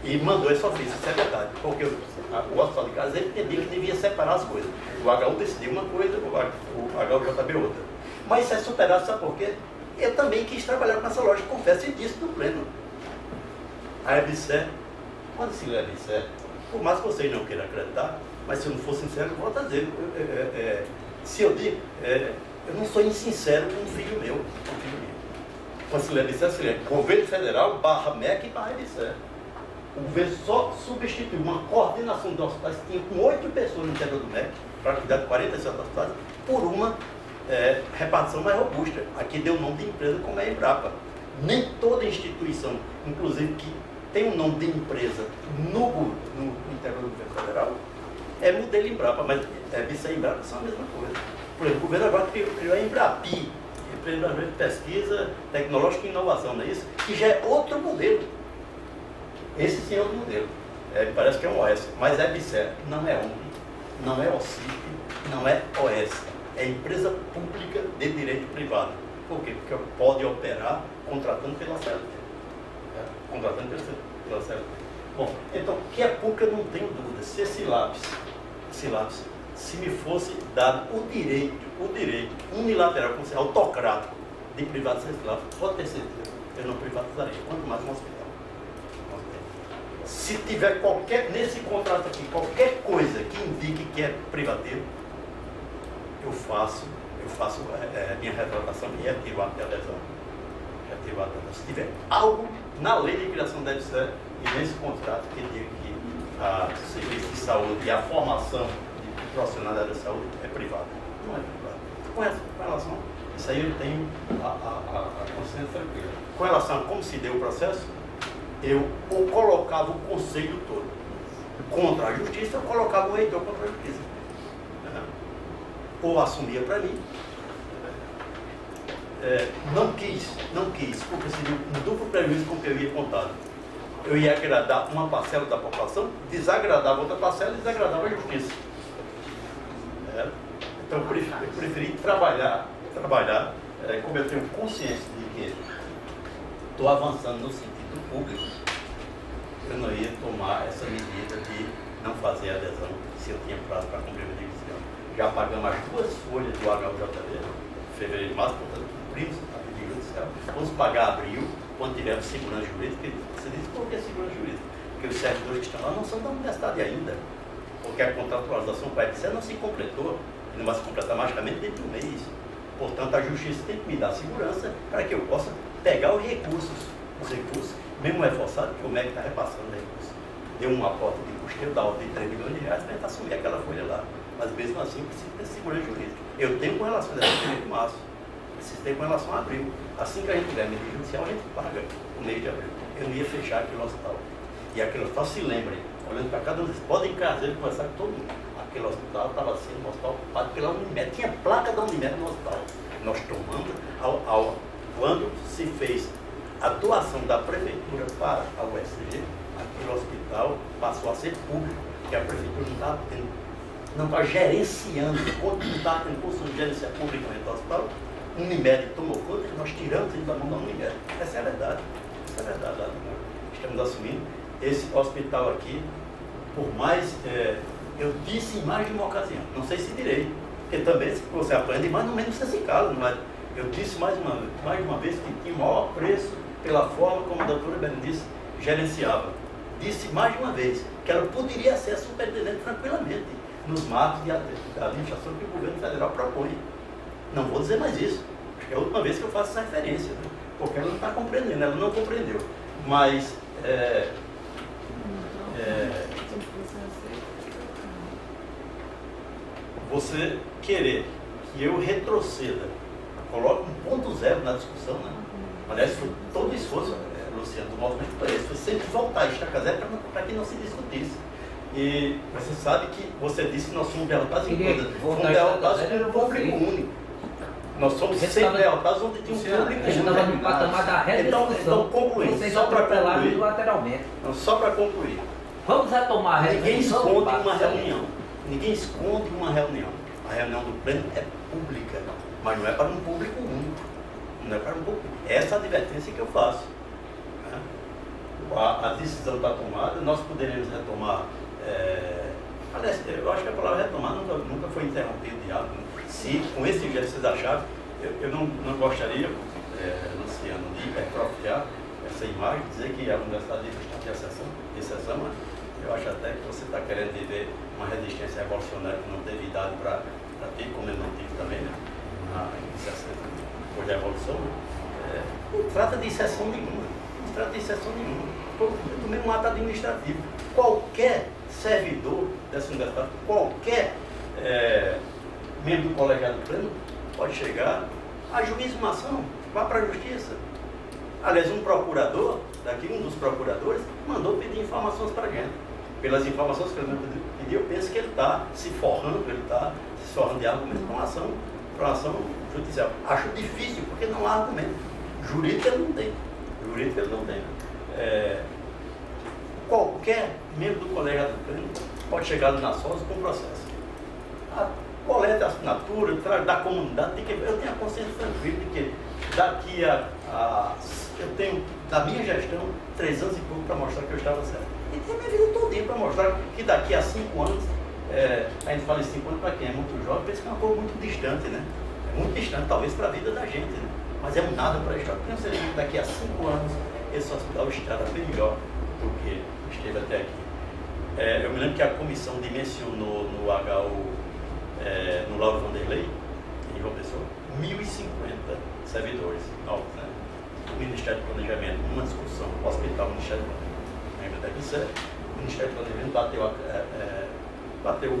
E mandou esse ofício, isso é verdade. Porque o Hospital de Cajazeiras entendia que devia separar as coisas. O HU decidiu uma coisa, o HUJB outra. Mas isso é superado, sabe por quê? Eu também quis trabalhar com essa lógica, confesso, e disse no pleno. A EBSER, quando se lê a EBSER, por mais que vocês não queiram acreditar, mas se eu não for sincero, eu volto a dizer, se eu digo, eu não sou insincero com um filho meu, Quando se lê a EBSER, se lê Governo Federal, /MEC e /EBSER. O governo só substituiu uma coordenação de hospitais que tinha com 8 pessoas no interior do MEC, para cuidar de 47 hospitais, por uma repartição mais robusta. Aqui deu o nome de empresa como é a Embrapa. Nem toda instituição, inclusive que tem um nome de empresa no interior do governo federal, é modelo Embrapa, mas EBSER e Embrapa são a mesma coisa. Por exemplo, o governo agora criou a Embrapi, Empresa de Pesquisa Tecnológica e Inovação, não é isso? Que já é outro modelo. Esse sim é outro modelo. Parece que é um OS, mas a EBSER não é ONG, não é OCIP, não é OS. É empresa pública de direito privado. Por quê? Porque pode operar contratando pela CLT. Contratando pela CLT. Bom, então, que é pública, não tenho dúvida. Se esse lápis, se me fosse dado o direito unilateral, como se autocrático, de privatizar esse lápis, pode ter certeza, eu não privatizaria, quanto mais um hospital. Se tiver nesse contrato aqui, qualquer coisa que indique que é privativo, eu faço minha retratação e retiro a adesão. Se tiver algo na lei de criação da EBSER e nesse contrato que diga que o serviço de saúde e a formação de profissionais da área de saúde é privada. Não é privada. Com relação, isso aí eu tenho a consciência tranquila. Com relação a como se deu o processo, eu colocava o conselho todo contra a justiça, eu colocava o reitor contra a justiça. Ou assumia para mim. Não quis, porque seria um duplo prejuízo com o que eu ia contado. Eu ia agradar uma parcela da população, desagradava outra parcela e desagradava a justiça. Então eu preferi trabalhar, como eu tenho consciência de que estou avançando no sentido público, eu não ia tomar essa medida de não fazer adesão se eu tinha prazo para cumprir a divisão. Já pagamos as 2 folhas do HUJB, fevereiro e março, portanto, cumprimos a medida judicial. Vamos pagar abril, quando tivermos segurança jurídica. Você diz, por que segurança jurídica? Porque os servidores que estão lá não são da universidade ainda. Porque a contratualização com a EBSER não se completou, e não vai se completar magicamente dentro de um mês. Portanto, a justiça tem que me dar segurança para que eu possa pegar os recursos, mesmo reforçado, que o MEC está repassando recursos. Deu um aporte de custeio da ordem de 3 milhões de reais para assumir aquela folha lá. Mas mesmo assim, precisa ter segurança jurídica. Eu tenho com relação a esse de março, preciso ter com relação a abril. Assim que a gente tiver medida judicial, a gente paga o mês de abril. Eu não ia fechar aquele hospital. E aquele hospital, se lembrem, olhando para cada um, vocês podem encarar e conversar com todo mundo. Aquele hospital estava sendo um hospital ocupado pela Unimed, tinha placa da Unimed no hospital. Nós tomamos, quando se fez a doação da prefeitura para a USG, aquele hospital passou a ser público, porque a prefeitura não estava gerenciando, não estava tendo condição de gerenciar publicamente o hospital. Unimed tomou conta e nós tiramos ele da mão da Unimed. Essa é a verdade. Estamos assumindo esse hospital aqui, por mais, eu disse em mais de uma ocasião, não sei se direi, porque também se você aprende, mais ou menos você se cala, mas eu disse mais uma vez que tinha o maior preço pela forma como a doutora Berenice gerenciava. Disse mais de uma vez que ela poderia ser a superintendente tranquilamente, nos marcos de administração que o governo federal propõe. Não vou dizer mais isso, acho que é a última vez que eu faço essa referência, né? Porque ela não está compreendendo, ela não compreendeu. Mas você querer que eu retroceda, coloque um ponto zero na discussão, né? Aliás, foi todo o esforço, Luciano, do movimento preto, foi sempre voltar a estaca zero para que não se discutisse. E você sabe que você disse que nós somos derrotados em coisas. Fomos derrotados pelo público único. Nós somos sempre derrotados onde tinha um público A gente estava no patamar da Então, concluindo, vocês só para atropelaram concluir. lateralmente. Então, só para concluir. Vamos retomar a Ninguém reunião. esconde uma reunião. Ninguém esconde uma reunião. A reunião do pleno é pública, mas não é para um público único. Não é para um público. Essa é a advertência que eu faço. Né? A decisão está tomada, nós poderemos retomar. Aliás, eu acho que a palavra retomar nunca foi interrompido o diálogo. Se com esse jeito vocês acharem, eu não gostaria, Luciano, de hipertrofiar essa imagem, dizer que a Universidade está de exceção, mas eu acho até que você está querendo viver uma resistência revolucionária que não teve idade para ter, como eu não tive também, né? Em 60, depois da Revolução. Não trata de exceção nenhuma. Não trata de exceção nenhuma. Eu tomei um ato administrativo. Qualquer servidor dessa universidade, qualquer membro do colegiado pleno pode chegar a juiz uma ação, vá para a justiça. Aliás, um procurador, um dos procuradores, mandou pedir informações para a gente. Pelas informações que ele pediu, eu penso que ele está se forrando, de argumento para uma ação judicial. Acho difícil, porque não há argumento. Jurídico ele não tem. Qualquer membro do colegiado pleno pode chegar na SOS com processo. Coleta a assinatura, da comunidade, eu tenho a consciência tranquila de que daqui eu tenho, da minha gestão, 3 anos e pouco para mostrar que eu estava certo. E tenho a minha vida todinha para mostrar que daqui a 5 anos, a gente fala em 5 anos para quem é muito jovem, pensa que é uma coisa muito distante, né? É muito distante, talvez, para a vida da gente, né? Mas é um nada para a história. Tenho certeza que daqui a 5 anos, esse hospital estará bem melhor do que esteve até aqui. Eu me lembro que a comissão dimensionou no no Lauro Vanderlei, em João Pessoa, 1.050 servidores novos, né? O Ministério do Planejamento, numa discussão, o hospital, o Ministério do Planejamento, lembra até que isso o Ministério do Planejamento bateu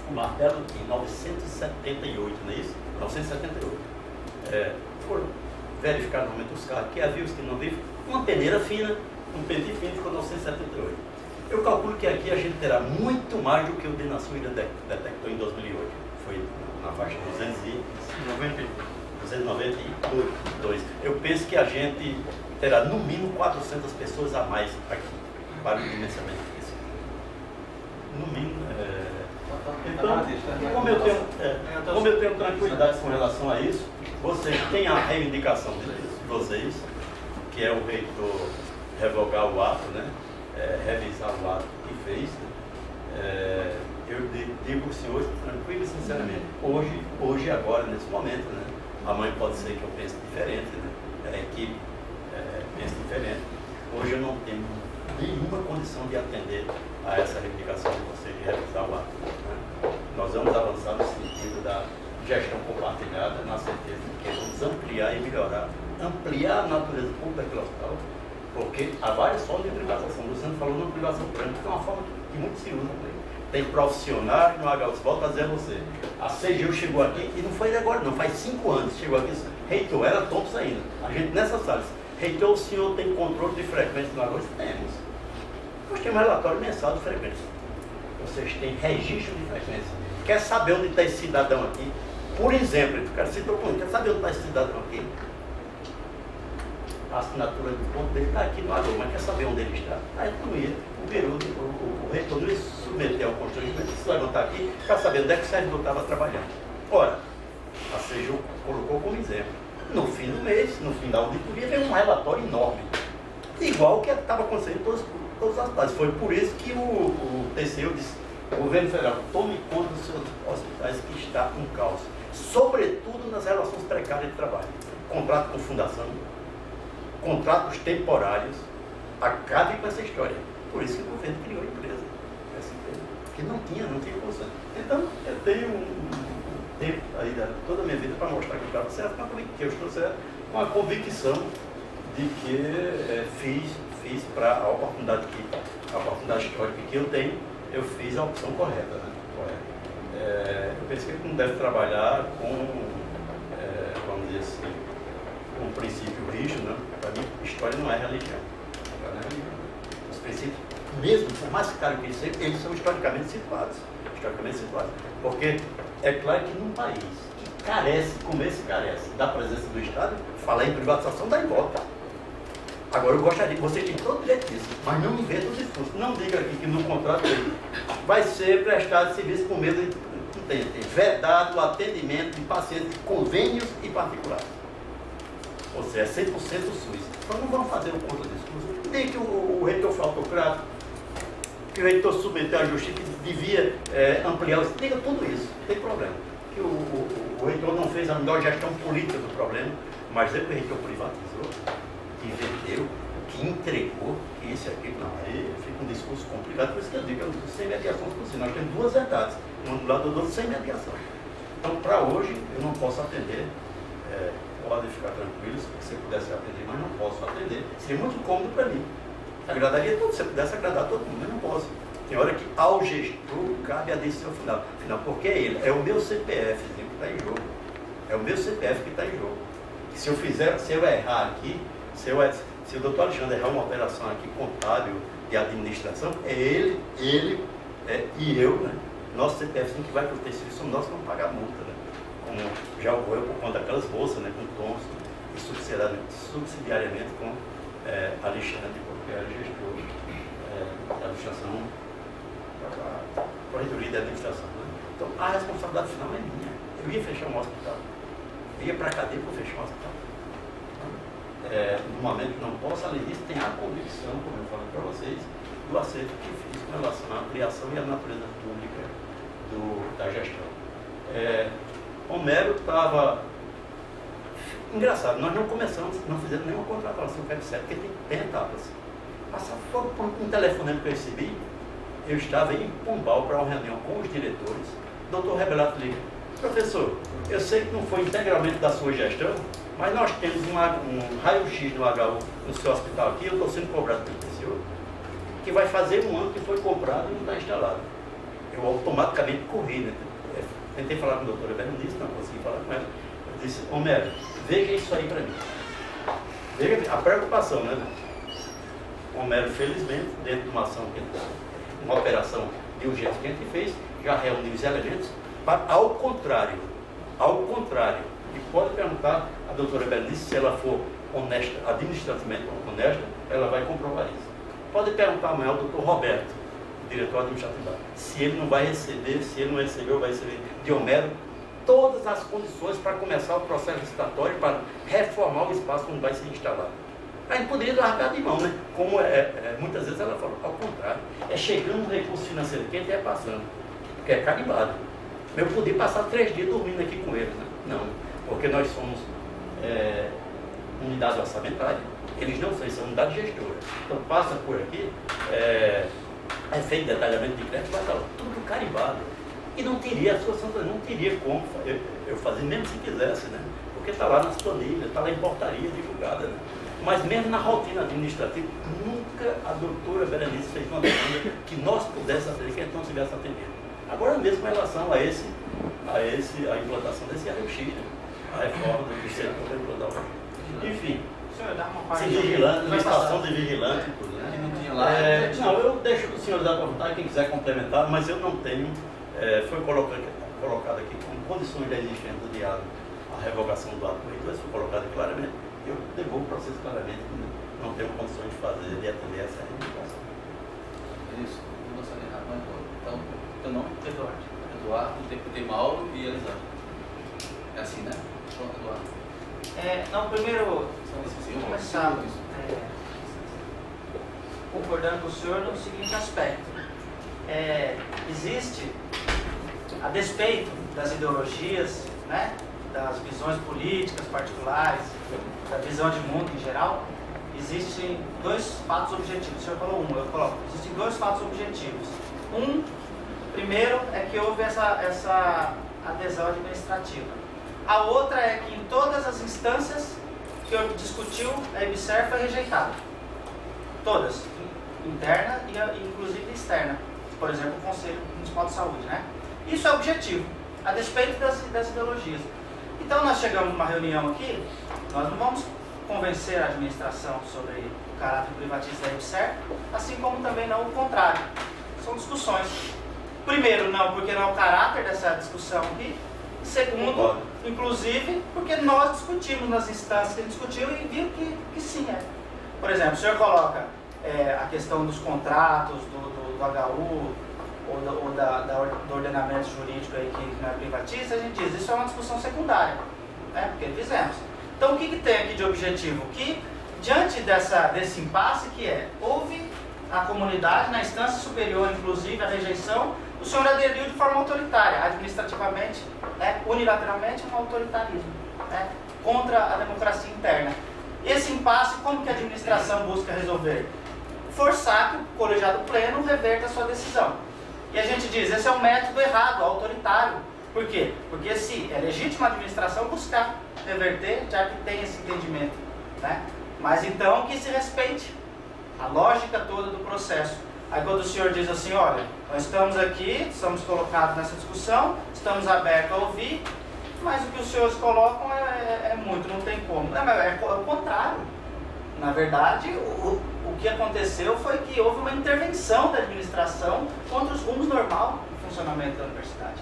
o martelo em 978, não é isso? 978. Foram verificar no momento os carros que havia, os que não havia, uma peneira fina, um pente fino, ficou 978. Eu calculo que aqui a gente terá muito mais do que o Denasul detectou em 2008. Foi na faixa de 292. Eu penso que a gente terá no mínimo 400 pessoas a mais aqui para o dimensionamento desse. No mínimo. Então, como eu tenho tranquilidade com relação a isso, vocês têm a reivindicação de vocês, que é o reitor revogar o ato, né? Revisar o ato que fez. Eu digo aos senhores tranquilo e sinceramente, hoje agora, nesse momento, né? Amanhã pode ser que eu pense diferente, né? A equipe pense diferente. Hoje eu não tenho nenhuma condição de atender a essa reivindicação de vocês de revisar o ato, né? Nós vamos avançar no sentido da gestão compartilhada, na certeza de que vamos ampliar e melhorar. Ampliar a natureza pública daquele hospital, porque há várias formas de privatização. O Luciano falou na privação plena, que é uma forma que muito se usa. Tem profissionais no HUS, volto a dizer a você. A CGU chegou aqui, e não foi de agora, não, faz 5 anos, chegou aqui, reitor, era Thompson ainda. A gente nessa sala, reitor, o senhor tem controle de frequência no HUS? Temos. Nós temos relatório mensal de frequência. Vocês têm registro de frequência. Quer saber onde está esse cidadão aqui? Por exemplo, o cara citou muito, quer saber onde está esse cidadão aqui? A assinatura do ponto dele está aqui no AGU, mas quer saber onde ele está? Aí não ia, o reitor não ia submeter ao constrangimento, se levantar aqui, para saber onde é que o servidor estava trabalhando. Ora, a CGU colocou como exemplo. No fim do mês, no fim da auditoria, veio um relatório enorme. Igual o que estava acontecendo em todas as cidades. Foi por isso que o TCU disse, o governo federal, tome conta dos seus hospitais que está em caos. Sobretudo nas relações precárias de trabalho. Contrato com fundação, contratos temporários, acabe com essa história. Por isso que o governo criou a empresa, essa empresa, que não tinha condição. Então, eu tenho um tempo aí, toda a minha vida, para mostrar que eu estava certo, que eu estou certo, com a convicção de que fiz para a oportunidade histórica que eu tenho, eu fiz a opção correta, né? Correta. eu penso que ele não deve trabalhar com, vamos dizer assim, com um princípio rígido, né? Para mim, história não é religião. Não é religião. Os princípios, mesmo por mais caro que eles são historicamente situados. Porque é claro que num país que carece, como esse carece, da presença do Estado, falar em privatização dá em volta. Agora, eu gostaria que você tenha todo o direito disso, mas não me veja o discurso. Não diga aqui que no contrato vai ser prestado serviço por meio de vedado o atendimento de pacientes de convênios e particulares. Ou seja, 100% SUS. Então não vamos fazer o contra-discurso. Nem que o reitor foi autocrático, que o reitor submeteu à justiça, que devia ampliar o... Diga tudo isso, não tem problema. Que o reitor não fez a melhor gestão política do problema, mas o reitor privatizou, que vendeu, que entregou, que isso e aquilo. Não, aí fica um discurso complicado, por isso que eu digo, sem mediação possível. Nós temos duas verdades, um do lado do outro, sem mediação. Então, para hoje, eu não posso atender, podem ficar tranquilos, porque se eu pudesse atender, mas não posso atender. Seria muito cômodo para mim. Agradaria todo, se eu pudesse agradar todo mundo, mas não posso. Tem hora que ao gestor cabe a decisão final. Porque é ele, é o meu CPF que está em jogo. É o meu CPF que está em jogo. E se eu errar aqui, se o doutor Alexandre errar uma operação aqui contábil de administração, é ele e eu, né? Nosso CPF que vai para o terceiro, somos nós que vamos pagar multa, né? Como já ocorreu por conta daquelas bolsas, né? Com tons e subsidiariamente com Alexandre, porque era gestor da administração, da corredoria da administração, né? Então a responsabilidade final é minha. Eu ia fechar um hospital, eu ia para a cadeia para fechar um hospital. No momento que não posso, além disso, tem a convicção, como eu falei para vocês, do acerto que fiz com relação à ampliação e à natureza pública da gestão. Homero estava... Engraçado, nós não fizemos nenhuma contratação com o FCE, porque tem etapas. Passar por um telefonema que eu recebi, eu estava em Pombal para uma reunião com os diretores, o doutor Rebelato liga: professor, eu sei que não foi integralmente da sua gestão, mas nós temos um raio-x no HU no seu hospital aqui, eu estou sendo cobrado pelo TCU, que vai fazer um ano que foi comprado e não está instalado. Eu automaticamente corri, né? Tentei falar com o doutor Eberto, não disse, não consegui falar com ela. Eu disse: Homero, veja isso aí para mim. Veja a preocupação, né? Homero, felizmente, dentro de uma ação, uma operação de urgência que a gente fez, já reuniu os elementos para, ao contrário, e pode perguntar à doutora Berenice, se ela for honesta, administrativamente honesta, ela vai comprovar isso. Pode perguntar amanhã ao doutor Roberto, diretor administrativo, se ele não vai receber, se ele não recebeu, vai receber de Homero todas as condições para começar o processo licitatório, para reformar o espaço onde vai ser instalado. A gente poderia largar de mão, né? Como muitas vezes ela fala, ao contrário, chegando um recurso financeiro quente e passando, porque é carimbado. Eu podia passar 3 dias dormindo aqui com eles, né? Não, porque nós somos unidade orçamentária, eles não são, são unidade gestora. Então passa por aqui, é feito detalhamento de crédito, vai estar tudo carimbado. E não teria, a situação não teria como eu fazer, mesmo se quisesse, né? Porque está lá nas planilhas, está lá em portaria divulgada, né? Mas mesmo na rotina administrativa, nunca a doutora Berenice fez uma demanda que nós pudéssemos atender, que a gente não tivesse atendido. Agora mesmo em relação a implantação desse RX, a reforma do setor para implantar o enfim, licitação de vigilante, não tinha lá. Não, eu deixo o senhor dar para votar, quem quiser complementar, mas eu não tenho, foi colocado aqui como condições da existência do diálogo, a revogação do ato do reitor, isso foi colocado claramente. Eu devolvo o processo claramente, não tenho condições de fazer, de atender essa reivindicação. Isso, então, teu nome? Eduardo, deputei Mauro e Elisandro. É assim, né? Eduardo. Não, primeiro, vou começar concordando com o senhor no seguinte aspecto. Existe, a despeito das ideologias, né, das visões políticas particulares, da visão de mundo em geral, existem 2 fatos objetivos. O senhor falou eu coloco. Existem 2 fatos objetivos. Primeiro é que houve essa adesão administrativa. A outra é que em todas as instâncias que discutiu, a EBSER foi rejeitada. Todas. Interna e inclusive externa. Por exemplo, o Conselho Municipal de Saúde, né? Isso é objetivo, a despeito das ideologias. Então nós chegamos numa reunião aqui, nós não vamos convencer a administração sobre o caráter privatista da EBSER, assim como também não o contrário. São discussões. Primeiro, não, porque não é o caráter dessa discussão aqui. Segundo, inclusive, porque nós discutimos nas instâncias que a gente discutiu e viu que sim é. Por exemplo, o senhor coloca a questão dos contratos, do HU, ou do ordenamento jurídico aí que não é privatista, a gente diz, isso é uma discussão secundária, né? Porque fizemos. Então o que tem aqui de objetivo? Que diante desse impasse que houve a comunidade na instância superior, inclusive a rejeição, o senhor aderiu de forma autoritária, administrativamente, unilateralmente, um autoritarismo, contra a democracia interna. Esse impasse, como que a administração busca resolver? Forçar que o colegiado pleno reverta a sua decisão. E a gente diz, esse é um método errado, autoritário. Por quê? Porque se é legítima a administração buscar reverter, já que tem esse entendimento, né? Mas então que se respeite a lógica toda do processo. Aí quando o senhor diz assim, olha, nós estamos aqui, estamos colocados nessa discussão, estamos abertos a ouvir, mas o que os senhores colocam é muito, não tem como. Não, mas é o contrário. Na verdade, o que aconteceu foi que houve uma intervenção da administração contra os rumos normais do funcionamento da universidade,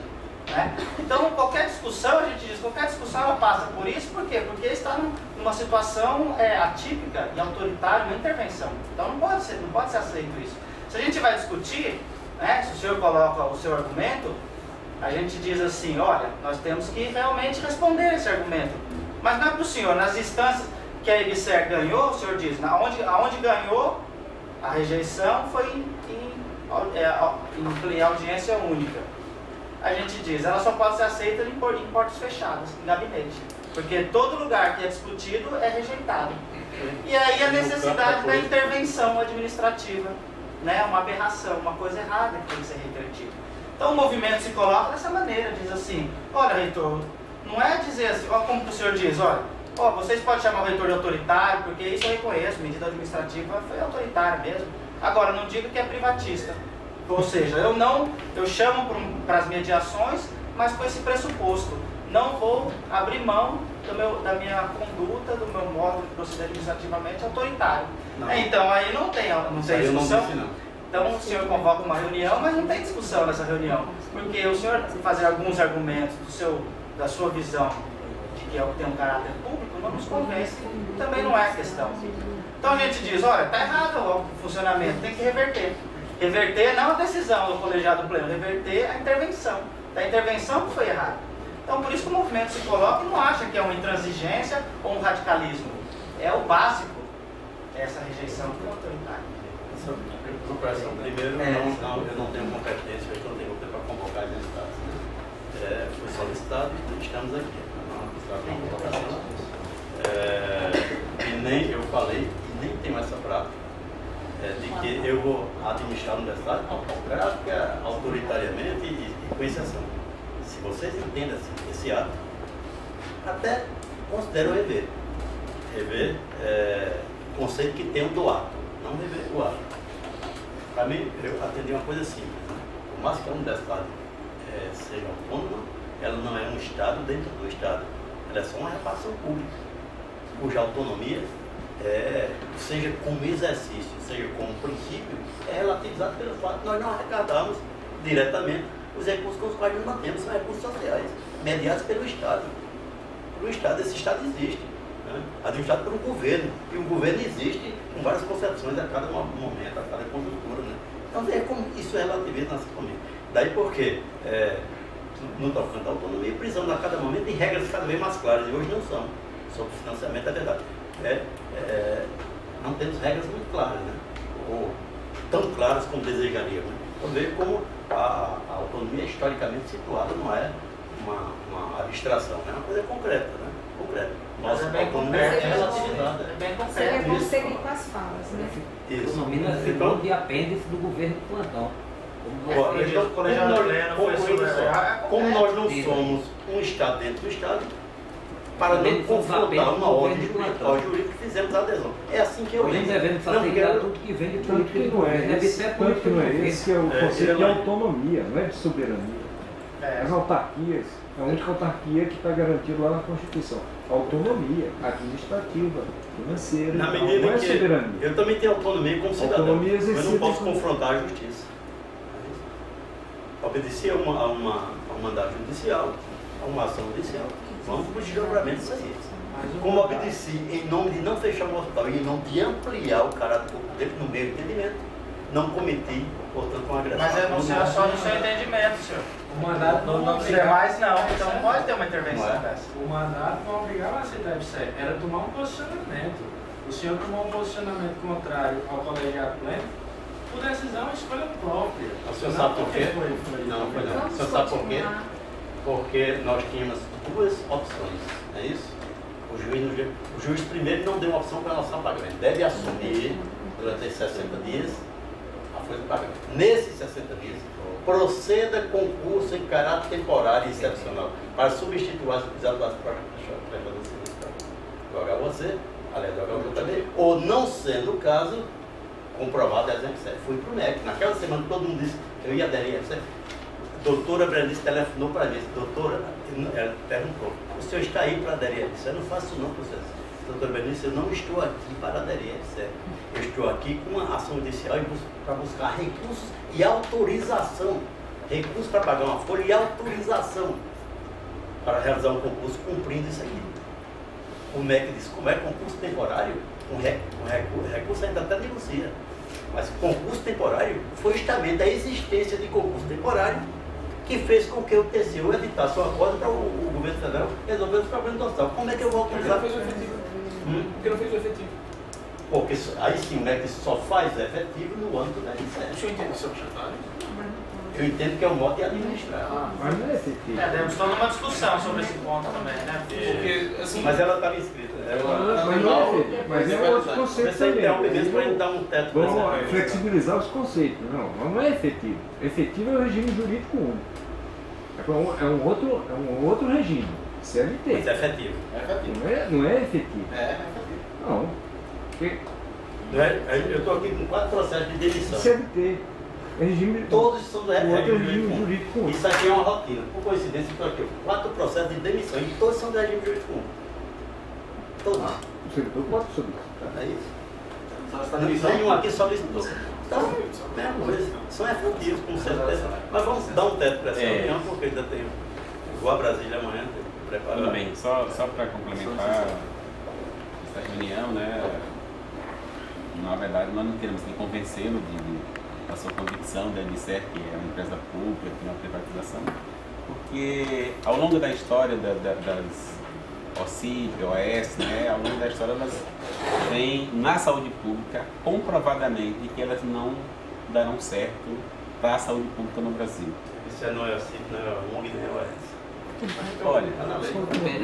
né? Então, qualquer discussão, a gente diz, qualquer discussão ela passa por isso, por quê? Porque está numa situação atípica e autoritária, uma intervenção. Então, não pode ser aceito isso. Se a gente vai discutir, né, se o senhor coloca o seu argumento, a gente diz assim, olha, nós temos que realmente responder esse argumento. Mas não é para o senhor, nas instâncias que a EBSER ganhou, o senhor diz, aonde ganhou a rejeição foi em audiência única. A gente diz, ela só pode ser aceita em portas fechadas, em gabinete. Porque todo lugar que é discutido é rejeitado. E aí a necessidade da intervenção administrativa, né? Uma aberração, uma coisa errada que tem que ser revertida. Então o movimento se coloca dessa maneira, diz assim, olha reitor, não é dizer assim, ó, como o senhor diz, olha, vocês podem chamar o reitor de autoritário, porque isso eu reconheço, medida administrativa foi autoritária mesmo. Agora, não diga que é privatista. Ou seja, eu chamo para as mediações, mas com esse pressuposto. Não vou abrir mão da minha conduta, do meu modo de proceder administrativamente autoritário. Então, aí não tem discussão. Então, o senhor convoca uma reunião, mas não tem discussão nessa reunião. Porque o senhor fazer alguns argumentos da sua visão de que tem um caráter público, não nos convence. Também não é questão. Então a gente diz, olha, está errado o funcionamento, tem que reverter. Reverter não a decisão do colegiado pleno, reverter a intervenção. Da intervenção que foi errada. Então por isso que o movimento se coloca e não acha que é uma intransigência ou um radicalismo. É o básico, essa rejeição autoritária. Primeiro, eu não tenho competência, eu não tenho para convocar resultados. Foi solicitado e estamos aqui. E nem eu falei, e nem tenho essa prática, de que eu vou administrar a universidade autocrática, autoritariamente e com exceção. Se vocês entendem esse ato, até considero rever. Rever o conceito que tem do ato, não rever o ato. Para mim, eu atendi uma coisa simples. Né? Por mais que a universidade seja autônoma, ela não é um Estado dentro do Estado. Ela é só uma repartição pública, cuja autonomia, seja como exercício, seja como princípio, é relativizado pelo fato de nós não arrecadarmos diretamente os recursos com os quais nos mantemos, são recursos sociais, mediados pelo Estado. Pelo Estado, esse Estado existe, né? Administrado pelo governo, e o governo existe com várias concepções a cada momento, a cada conjuntura. Né? Então, é como isso é relativismo nessa família. Daí porque, no tocante à autonomia, precisamos a cada momento de regras cada vez mais claras, e hoje não são. Sobre financiamento, é verdade. Não temos regras muito claras, né? Ou tão claras como desejaríamos. Né? Então vejo como a autonomia é historicamente situada, não é uma abstração, é uma coisa concreta, né? Concreta. Nossa, autonomia é relatividade. Seria bom seguir com as falas, né? Isso. Autonomia é segundo de apêndice do governo do plantão. Como nós não somos um Estado dentro do Estado, para não confrontar uma ordem jurídica, fizemos a adesão. É assim que eu vejo. Devemos aceitar tudo que vem de política do governo. Tanto que não é esse que é o conceito de autonomia, não é de soberania. As autarquias, a única autarquia que está garantida lá na Constituição. Autonomia administrativa, financeira, Na não medida é em que soberania. eu também tenho autonomia como cidadão, Autonomia mas eu exercida não posso como- confrontar a justiça. Obedecer a um mandato judicial, a uma ação judicial. Vamos para o desdobramento disso aí. Como obedeci em nome de não fechar um hospital e em nome de ampliar o caráter dele no meu entendimento, não cometi, portanto, uma agressão. Mas é no seu, só no seu entendimento, senhor. O mandato não Nos obrigava. demais não, então não pode ter uma intervenção Não é? dessa. O mandato não obrigava a aceitar IBSER, era tomar um posicionamento. O senhor tomou um posicionamento contrário ao colegiado pleno por decisão e escolha própria. O senhor sabe por quê? Foi. Não, foi não. O Vamos senhor sabe por quê? continuar. Porque nós tínhamos duas opções, é isso? O juiz primeiro não deu uma opção para relação ao pagamento. Deve assumir durante esses 60 dias a folha de pagamento. Nesses 60 dias, proceda concurso em caráter temporário e excepcional para substituir as atividades do HOC, aliás, do HOC também, ou não sendo o caso, comprovado a exemplo. Fui para o MEC. Naquela semana todo mundo disse que eu ia aderir a isso. Doutora Berenice telefonou para mim, doutora, ela perguntou, o senhor está aí para aderir a isso? Eu não faço isso não, professor. Doutora Berenice, eu não estou aqui para aderir a isso. Eu estou aqui com uma ação judicial para buscar recursos e autorização. Recursos para pagar uma folha e autorização para realizar um concurso cumprindo isso aqui. O MEC disse, como é concurso temporário, recurso ainda até negocia. Mas concurso temporário foi justamente a existência de concurso temporário que fez com que o TCU editasse uma coisa para o governo federal resolver os problemas do hospital. Como é que eu vou Porque autorizar? não fez o efetivo. Porque não fez o efetivo. Porque aí sim o MEC só faz efetivo no âmbito da Deixa licença. eu entender seu chantagem. Eu entendo que é o modo de administrar. Mas não é efetivo. Demos toda uma discussão sobre esse ponto também, né? Porque, assim, Mas ela estava inscrita. Mas não é efetivo. Mas é outro conceito Você interrompe também. mesmo para ele dar um teto para Vamos essa. flexibilizar os conceitos. Não é efetivo. Efetivo é o regime jurídico único. É um outro regime. CLT. Mas é efetivo. Não é efetivo. Não. Porque Não é? Eu estou aqui com 4 processos de demissão. CLT. É regime. Todos são do o outro regime regime jurídico único. jurídico único. Isso aqui é uma rotina. Por coincidência, eu estou aqui. 4 processos de demissão e todos são do regime jurídico único. Todos. O servidor pode sobre isso. É isso. Nenhum aqui solicitou. Então, mesma coisa. São efetivos, com certeza. Mas vamos dar um teto para essa reunião, porque ainda tem. Vou a Brasília amanhã, tenho que preparar. Tudo bem, só para complementar essa reunião, né? Na verdade, nós não queremos que convencê-lo da sua convicção da IBSER, que é uma empresa pública, que é uma privatização, porque ao longo da história das OCIP, OS, né? Ao longo da história elas vêm na saúde pública comprovadamente que elas não darão certo para a saúde pública no Brasil. Isso não é assim, não é ONG, nem é OS. Olha, Pera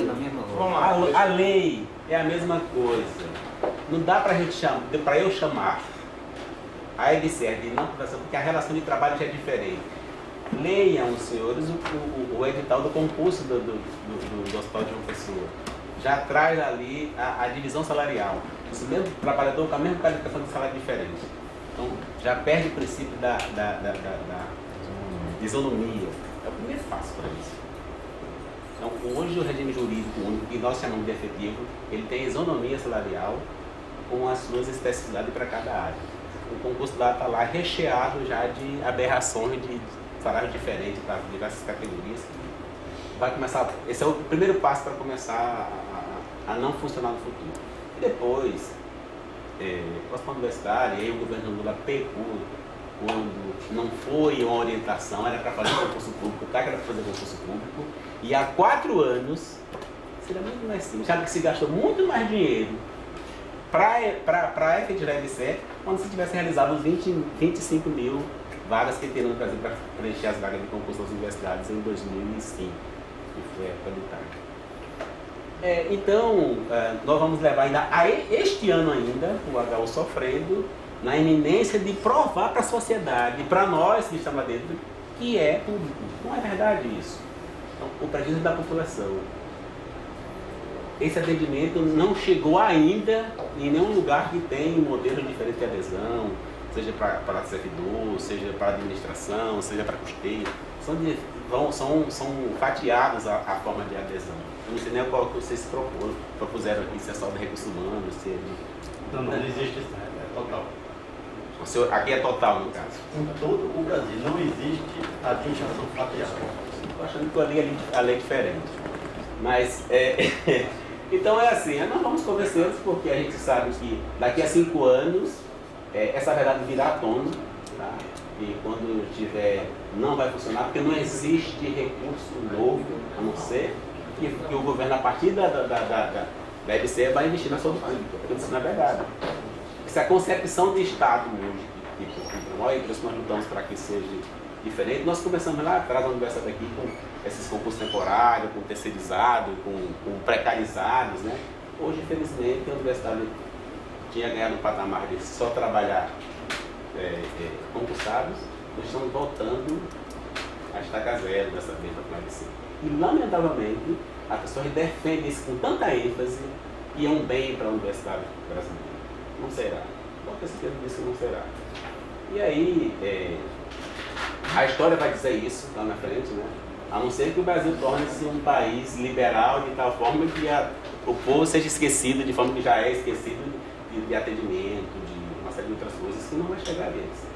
na mesma hora. Vamos lá. a lei é a mesma coisa. Não dá para eu chamar a IBSER de não privatização, porque a relação de trabalho já é diferente. Leiam, os senhores, o edital do concurso do Hospital de João Pessoa. Já traz ali a divisão salarial. Os mesmos trabalhadores com a mesma qualificação de salário diferente. Então, já perde o princípio da isonomia. É o primeiro passo para isso. Então, hoje o regime jurídico único, que nós chamamos de efetivo, ele tem isonomia salarial com as suas especificidades para cada área. O concurso lá está lá recheado já de aberrações de salários diferentes para diversas categorias. Vai começar, esse é o primeiro passo para começar a não funcionar no futuro. E depois, o hospital universitário, aí o governo Lula pecou quando não foi uma orientação, era para fazer concurso público, o cara era para fazer concurso público, e há 4 anos, seria muito mais simples, sabe que se gastou muito mais dinheiro para efetivar a IBSER, quando se tivesse realizado os 25 mil vagas que teriam no Brasil para preencher as vagas de concurso das universidades em 2005, que foi a época do TAG. Então, nós vamos levar ainda este ano ainda, o HU sofrendo, na iminência de provar para a sociedade, para nós que estamos lá dentro, que é público. Não é verdade isso. Então, o prejuízo da população. Esse atendimento não chegou ainda em nenhum lugar que tem um modelo diferente de adesão, seja para servidor, seja para administração, seja para custeio. São são fatiados a forma de adesão. Eu não sei nem qual que vocês propuseram aqui, se é só de recursos humanos, se é de... Não existe isso, é total. Aqui é total, no caso. Em todo o Brasil não existe administração fatiada. Estou achando que a lei é diferente. Mas, então é assim, nós vamos convencê-los porque a gente sabe que daqui a 5 anos essa verdade virá à tona, tá? E quando tiver, não vai funcionar, porque não existe recurso novo, a não ser que o governo, a partir da EBC, vai investir na saúde pública, porque isso não é verdade. Se a concepção de Estado hoje, que nós lutamos para que seja diferente, nós começamos lá atrás da universidade aqui com esses concursos temporários, com terceirizados, com precarizados, né? Hoje, infelizmente, a universidade tinha ganhado um patamar de só trabalhar concursados, nós estamos voltando a estaca zero dessa vez para medicina. E, lamentavelmente, as pessoas defendem isso com tanta ênfase e é um bem para a universidade brasileira. Não será. Pode ter certeza disso que não será. E aí, a história vai dizer isso lá na frente, né? A não ser que o Brasil torne-se um país liberal de tal forma que o povo seja esquecido de forma que já é esquecido de atendimento, de uma série de outras coisas que não vai chegar a eles.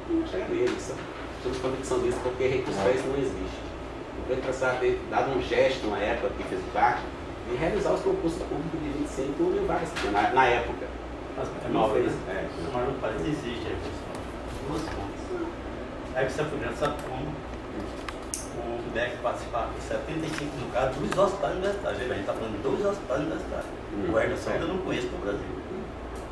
Não vai chegar a eles. Temos convicção disso porque recurso para isso não existe. O governo precisava ter dado um gesto na época que fez o CAC de realizar os concursos públicos de 25 mil vagas na época. Mas não parece existe duas fontes. Aí você sabe como o MEC participar de 75 no caso dos hospitais universitários. A gente está falando de 2 hospitais universitários. O Hermes Saúde eu não conheço no Brasil.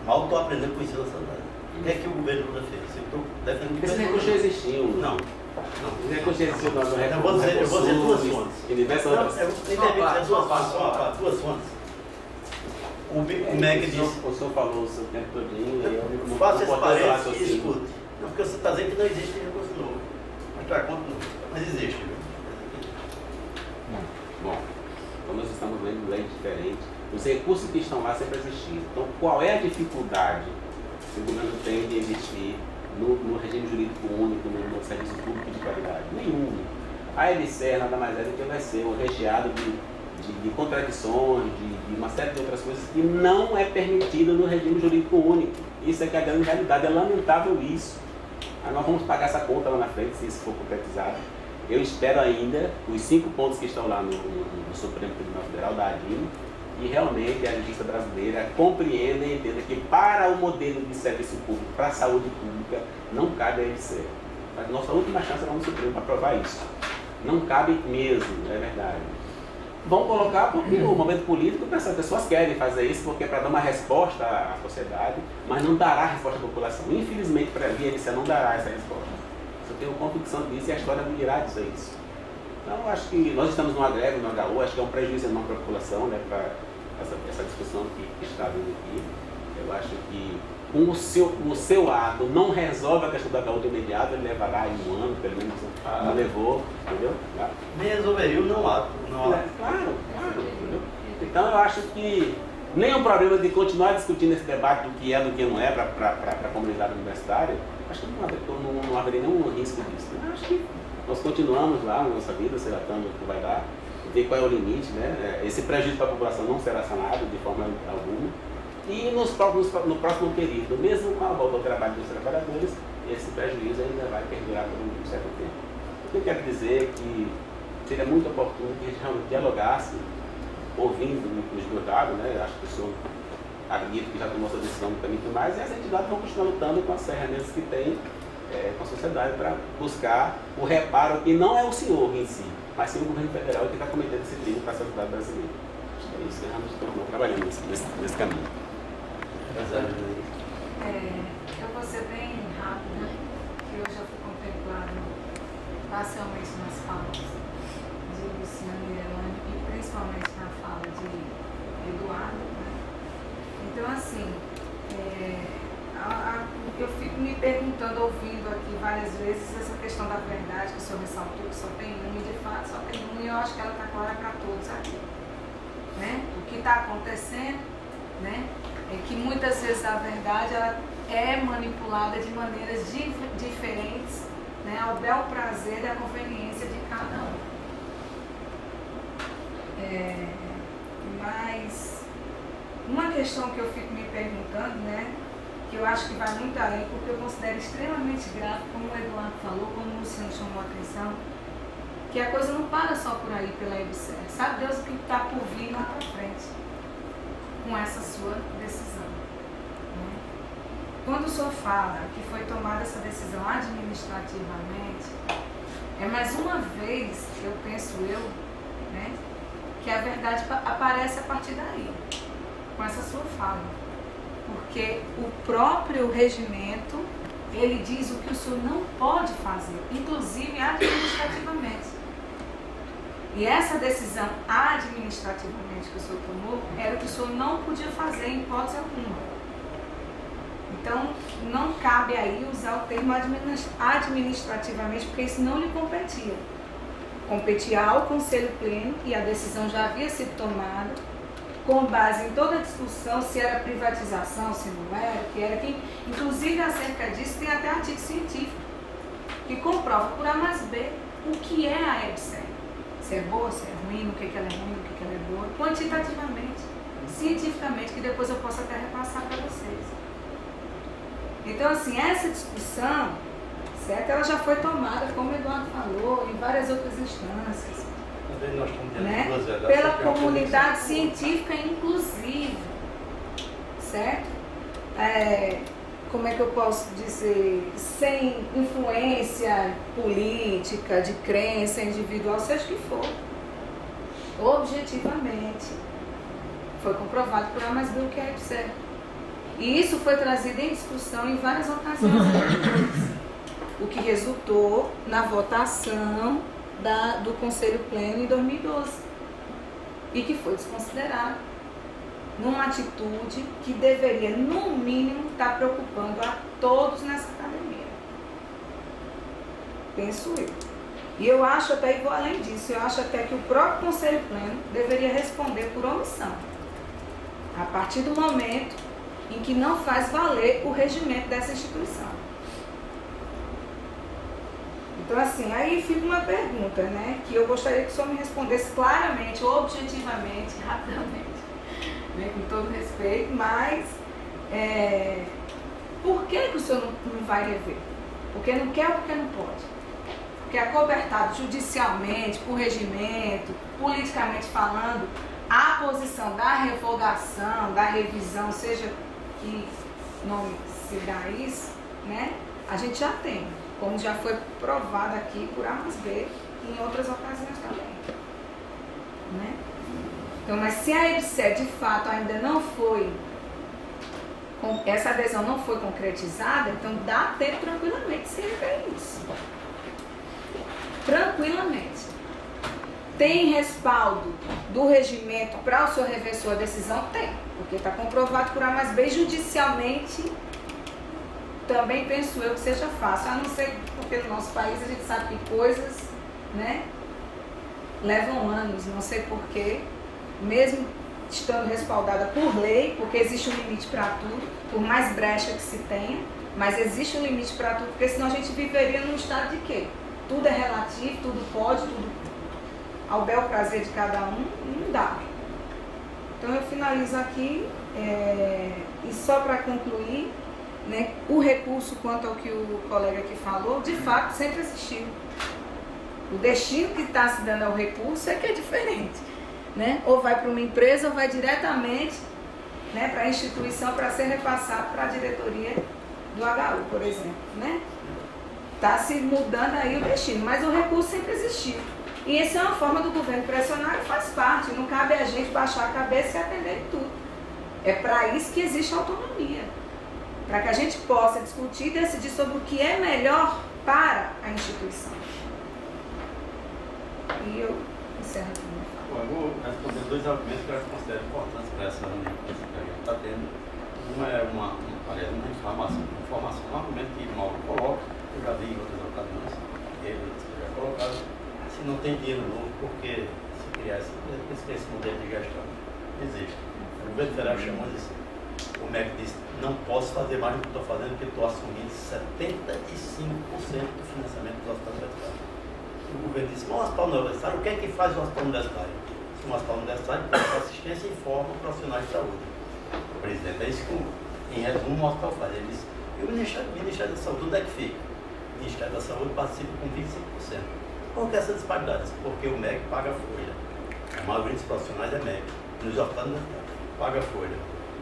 Mal estou aprendendo a conhecer a saudade. O que é que o governo Lula fez? Eu estou defendendo. Esse recurso já existiu. Não. Esse recurso já existiu no recurso. Eu vou dizer duas fontes. E diversas outras. Eu dizer duas fontes. O MEC disse. O senhor falou o seu tempo todinho e eu faça esse parênteses e escute. Não, porque você está dizendo que não existe recurso novo. Mas para conta não. Mas existe, viu? Bom, então nós estamos vendo leis diferentes. Os recursos que estão lá sempre existiram. Então, qual é a dificuldade que o governo tem de investir no regime jurídico único, no serviço público de qualidade? Nenhum. A EBC nada mais é do que vai ser um recheado de contradições, de uma série de outras coisas que não é permitido no regime jurídico único. Isso é que é a grande realidade, é lamentável isso. Aí nós vamos pagar essa conta lá na frente, se isso for concretizado. Eu espero ainda os 5 pontos que estão lá no Supremo Tribunal Federal da ADIM, e realmente a justiça brasileira compreenda e entenda que para o modelo de serviço público, para a saúde pública, não cabe a EBC. Mas nossa última chance é lá no Supremo para provar isso. Não cabe mesmo, é verdade. Vão colocar porque no momento político as pessoas querem fazer isso porque é para dar uma resposta à sociedade, mas não dará resposta à população. Infelizmente, para a EBC não dará essa resposta. Eu tenho convicção disso e a história não irá dizer isso. Então, eu acho que nós estamos numa greve, no HU, acho que é um prejuízo enorme para a população, né, para essa discussão que está vindo aqui. Eu acho que com o seu ato não resolve a questão da HU de imediato, ele levará aí 1 ano, pelo menos não levou, entendeu? Nem resolveria o não ato. Claro, entendeu? Então eu acho que nem o problema de continuar discutindo esse debate do que é e do que não é para a comunidade universitária, acho que não haveria nenhum risco disso. Né? Acho que nós continuamos lá na nossa vida, se tratando o que vai dar, ver qual é o limite, né? Esse prejuízo para a população não será sanado de forma alguma. E no próximo período, mesmo com a volta ao trabalho dos trabalhadores, esse prejuízo ainda vai perdurar por um certo tempo. O que eu quero dizer é que seria muito oportuno que a gente realmente dialogasse, ouvindo os dois lados, né? Acho que o senhor acredito que já tomou essa decisão no caminho mais, e as entidades vão continuar lutando com as ferramentas que tem com a sociedade para buscar o reparo que não é o senhor em si, mas sim o governo federal que está cometendo esse crime para a sociedade brasileira. É isso que realmente estamos trabalhando nesse caminho. Eu vou ser bem rápida, que eu já fui contemplado parcialmente nas falas de Luciano e Elane, e principalmente na fala de Eduardo. Né? Então, assim, eu fico me perguntando, ouvindo aqui várias vezes essa questão da verdade, que o senhor ressaltou que só tem um, e de fato só tem um, e eu acho que ela está clara para todos aqui. Né? O que está acontecendo, né? É que muitas vezes a verdade ela é manipulada de maneiras diferentes, né? Ao bel prazer e à conveniência de cada um. Mas uma questão que eu fico me perguntando, né, que eu acho que vai muito além, porque eu considero extremamente grave, como o Eduardo falou, como o Luciano chamou a atenção, que a coisa não para só por aí pela EBSER. Sabe Deus o que está por vir lá para frente com essa sua decisão. Né? Quando o senhor fala que foi tomada essa decisão administrativamente, é mais uma vez, eu penso né, que a verdade aparece a partir daí, com essa sua fala. Porque o próprio regimento, ele diz o que o senhor não pode fazer, inclusive administrativamente. E essa decisão administrativamente que o senhor tomou, era o que o senhor não podia fazer em hipótese alguma. Então, não cabe aí usar o termo administrativamente, porque isso não lhe competia. Competia ao Conselho Pleno, e a decisão já havia sido tomada, com base em toda a discussão, se era privatização, se não era, o que era, que, inclusive acerca disso tem até artigo científico, que comprova por A mais B o que é a EBSER. Se é boa, se é ruim, no que ela é ruim, no que ela é boa, quantitativamente, cientificamente, que depois eu posso até repassar para vocês. Então, assim, essa discussão, certo, ela já foi tomada, como o Eduardo falou, em várias outras instâncias. Nós estamos Né? tendo Pela comunidade científica, inclusive, certo? Como é que eu posso dizer, sem influência política, de crença individual, seja o que for, objetivamente, foi comprovado por A mais B o que é EBSER. E isso foi trazido em discussão em várias ocasiões anteriores, o que resultou na votação do Conselho Pleno em 2012 e que foi desconsiderado numa atitude que deveria, no mínimo, estar preocupando a todos nessa academia. Penso eu. E eu acho até, e vou além disso, eu acho até que o próprio Conselho Pleno deveria responder por omissão, a partir do momento em que não faz valer o regimento dessa instituição. Então, assim, aí fica uma pergunta, né, que eu gostaria que o senhor me respondesse claramente, objetivamente, rapidamente, né, com todo respeito, mas por que o senhor não vai rever? Porque não quer ou porque não pode? Porque é cobertado judicialmente, por regimento, politicamente falando, a posição da revogação, da revisão, seja que nome se dá isso, né, a gente já tem, como já foi provado aqui por A mais B em outras ocasiões também. Né? Então, mas se a EBSER de fato ainda não foi, essa adesão não foi concretizada, então dá tempo tranquilamente de se rever isso. Tranquilamente. Tem respaldo do regimento para o senhor rever sua decisão? Tem, porque está comprovado por A mais B judicialmente. Também penso eu que seja fácil, a não ser porque no nosso país a gente sabe que coisas, né, levam anos, não sei porquê, mesmo estando respaldada por lei, porque existe um limite para tudo, por mais brecha que se tenha, mas existe um limite para tudo, porque senão a gente viveria num estado de quê? Tudo é relativo, tudo pode, tudo ao bel prazer de cada um, não dá. Então eu finalizo aqui, e só para concluir, né, o recurso quanto ao que o colega aqui falou, de fato sempre existiu. O destino que está se dando ao recurso é que é diferente, né? Ou vai para uma empresa ou vai diretamente, né, para a instituição para ser repassado para a diretoria do HU, por exemplo, né? Está se mudando aí o destino, mas o recurso sempre existiu. E essa é uma forma do governo pressionar e faz parte, não cabe a gente baixar a cabeça e atender em tudo. É para isso que existe autonomia. Para que a gente possa discutir e decidir sobre o que é melhor para a instituição. E eu encerro aqui. Bom, eu vou responder dois argumentos que eu considero importantes para essa reunião que a gente está tendo. Uma é uma informação, um argumento que o Mauro coloca, eu já vi em outras ocasiões, ele já colocado, se não tem dinheiro novo, porque se criar esse modelo de gestão existe. O governo federal chamou isso. O MEC disse, não posso fazer mais do que estou fazendo, porque estou assumindo 75% do financiamento do hospital universitário. O governo disse, mas o hospital universitário, o que é que faz o hospital universitário? que uma hospital universitário presta assistência e forma profissionais de saúde. Por exemplo, é isso que, em resumo, o hospital faz. Ele diz, e o Ministério da Saúde, onde é que fica? O Ministério da Saúde participa com 25%. Por que essas disparidades? Porque o MEC paga a folha. A maioria dos profissionais é MEC. Nos hospitais universitários, paga a folha.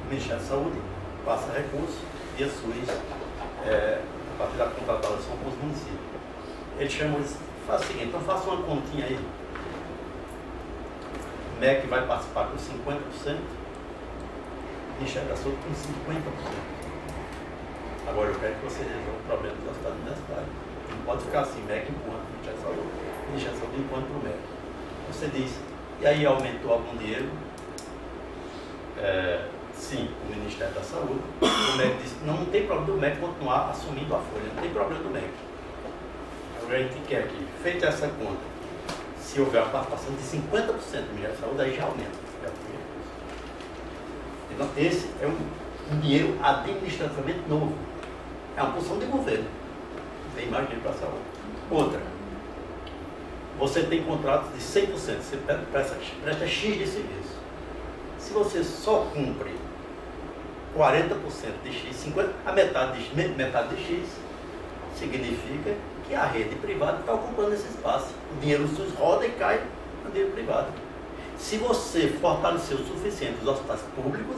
O Ministério da Saúde passa recursos e a SUS, a partir da contratação com os municípios. Eles chamam isso, faz o seguinte, então faça uma continha aí. O MEC vai participar com 50%, o Ministério da Saúde com 50%. Agora eu quero que você resolva o problema do hospital universitário. Não pode ficar assim, MEC empurrando o Ministério da Saúde, o Ministério da Saúde empurrando para o MEC. Você diz, e aí aumentou algum dinheiro? Sim, o Ministério da Saúde. O MEC disse, não tem problema do MEC continuar assumindo a folha, não tem problema do MEC. Agora a gente quer que, feita essa conta, se houver a participação de 50% do Ministério da Saúde, aí já aumenta. Então, esse é um dinheiro administrativamente novo. É uma posição de governo. Tem mais dinheiro para a saúde. Outra, você tem contratos de 100%, você presta X de serviço. Se você só cumpre 40% de X, 50%, a metade de X, significa que a rede privada está ocupando esse espaço. O dinheiro SUS roda e cai no dinheiro privado. Se você fortalecer o suficiente os hospitais públicos,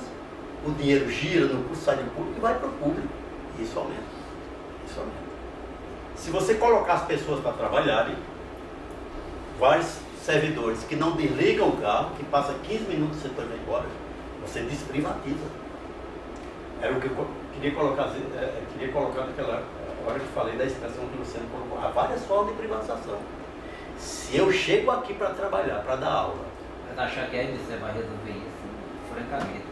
o dinheiro gira no curso, sai do público e vai para o público. E isso aumenta. Isso aumenta. Se você colocar as pessoas para trabalharem, vários servidores que não desligam o carro, que passa 15 minutos e você vai embora, você desprivatiza. Era o que eu queria colocar naquela hora que falei da expressão que o Luciano colocou. Há várias formas de privatização. Se eu chego aqui para trabalhar, para dar aula... Mas achar que aí você vai resolver isso, francamente.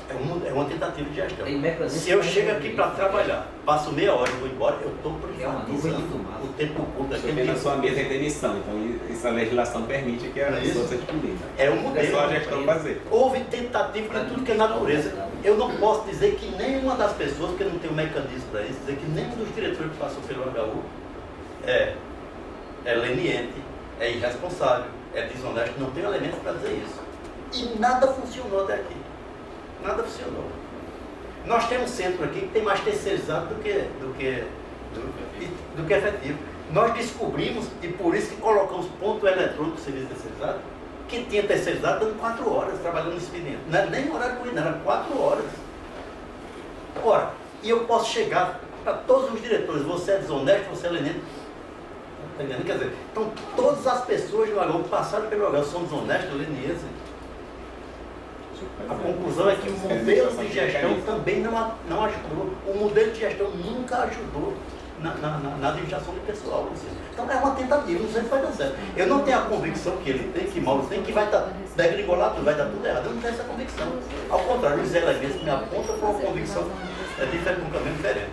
É uma tentativa de gestão. Se eu chego aqui para trabalhar, passo meia hora e vou embora, eu estou privatizando o tempo curto daquele tempo. Na sua mesa é demissão, então essa legislação permite que a pessoa seja punida. É um modelo. É só a gestão fazer. Houve tentativa de tudo que é natureza. Eu não posso dizer que nenhuma das pessoas, porque não tem um mecanismo para isso, dizer que nenhum dos diretores que passou pelo HU é leniente, é irresponsável, é desonesto, não tem elementos para dizer isso. E nada funcionou até aqui. Nada funcionou. Nós temos centro aqui que tem mais terceirizado do que efetivo. Nós descobrimos, e por isso que colocamos ponto eletrônico no serviço terceirizado, que tinha terceirizado dando 4 horas trabalhando no expediente. Não era nem horário corrido, era 4 horas. Ora, e eu posso chegar para todos os diretores, você é desonesto, você é leniente. Tá entendendo? Quer dizer, então todas as pessoas do HU que passaram pelo HU são desonestas, lenientes. A conclusão é que o modelo de gestão também não ajudou. O modelo de gestão nunca ajudou na administração do pessoal. Então é uma tentativa, não sei se vai dar certo. Eu não tenho a convicção que ele tem, que Mauro tem, que vai degringolar tudo, vai dar tudo errado. Eu não tenho essa convicção. Ao contrário, os elementos que me apontam com uma convicção diferente, um caminho diferente.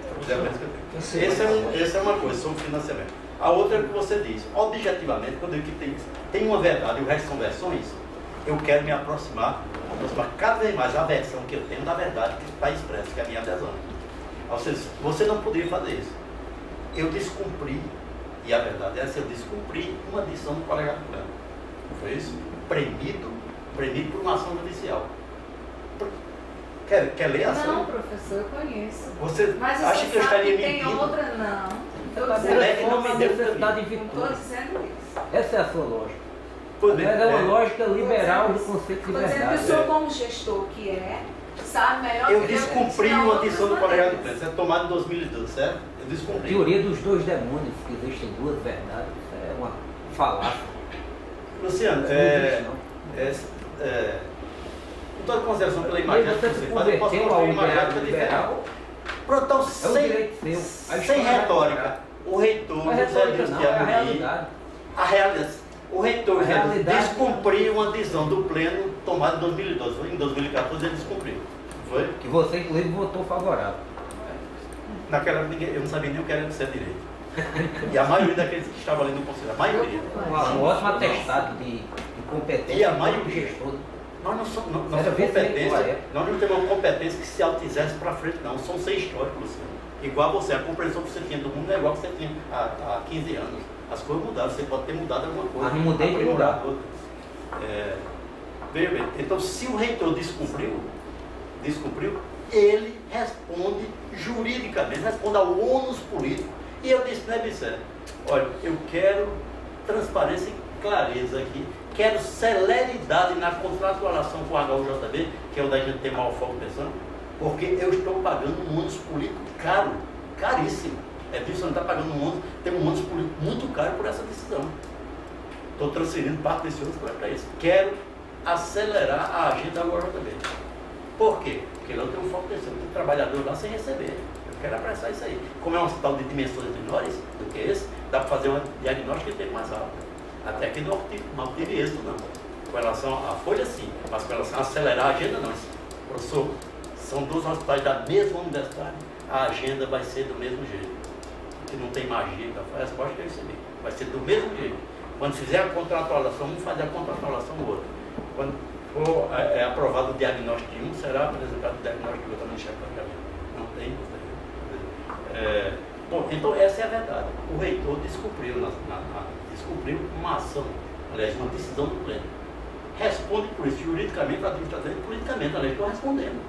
Essa é uma coisa sobre financiamento. A outra é o que você diz. Objetivamente, quando eu digo que tem uma verdade e o resto são versões, eu quero me aproximar cada vez mais a versão que eu tenho da verdade que está expressa, que é a minha adesão. Ou seja, você não poderia fazer isso. Eu descumpri, e a verdade é essa, eu descumpri uma decisão do colegiado pleno. Foi isso? Premido por uma ação judicial. Quer ler a ação? Não, professor, eu conheço. Você mas acha que eu estaria mentindo? Tem outra, não. Não me deu necessidade de Estou dizendo isso. Essa é a sua lógica. Mas é uma lógica liberal do conceito de verdade. Eu sou como gestor que sabe melhor eu descumpri uma decisão do colegiado pleno. Isso é tomado em 2012, certo? Eu descumpri. A teoria dos dois demônios, que existem duas verdades, é uma falácia. Luciano, com toda consideração pela imagem que você faz, eu posso construir uma prática diferente. Pronto, então, sem retórica, o reitor, o José Deus de Amorim, a realidade. O reitor descumpriu uma decisão do pleno tomada em 2012. Em 2014 ele descumpriu. Foi? Que você, inclusive, votou favorável. Naquela época eu não sabia nem o que era ser direito. E a maioria daqueles que estavam ali no conselho, a maioria. Um ótimo atestado de competência. E a maioria. Nós não somos competência. Nós não temos uma competência que se altizesse para frente, não. Somos ser históricos, Luciano. Igual você, a compreensão que você tinha do mundo não é igual que você tinha há 15 anos. As coisas mudaram, você pode ter mudado alguma coisa. Mas não mudei de mudar. Veja bem, então se o reitor descumpriu, ele responde juridicamente, responde ao ônus político. E eu disse, né, Vicente, olha, eu quero transparência e clareza aqui, quero celeridade na contratualização com o HUJB, que é onde a gente tem maior foco pensando, porque eu estou pagando um ônus político caro, caríssimo. É disso, não está pagando um ônus, tem um ônus político muito caro por essa decisão. Estou transferindo parte desse ônus para isso. Quero acelerar a agenda da HUJB. Por quê? Porque lá eu tenho um foco pensando, tem trabalhador lá sem receber. Eu quero apressar isso aí. Como é um hospital de dimensões menores do que esse, dá para fazer um diagnóstico que tem mais rápido. Até que não obtive êxito, não. Com relação à folha, sim, mas com relação a acelerar a agenda, não. Professor, são 2 hospitais da mesma universidade, a agenda vai ser do mesmo jeito. Que não tem magia, foi a resposta que eu recebi. Vai ser do mesmo jeito. Quando fizer a contratualização, um faz a contratualização do outro. Quando for aprovado o diagnóstico de um, será apresentado o diagnóstico do outro no chefe de pagamento. Não tem dúvida. Bom, então essa é a verdade. O reitor descumpriu uma ação, aliás, uma decisão do pleno. Responde por isso, juridicamente, administrativamente e politicamente. Aliás, estou respondendo.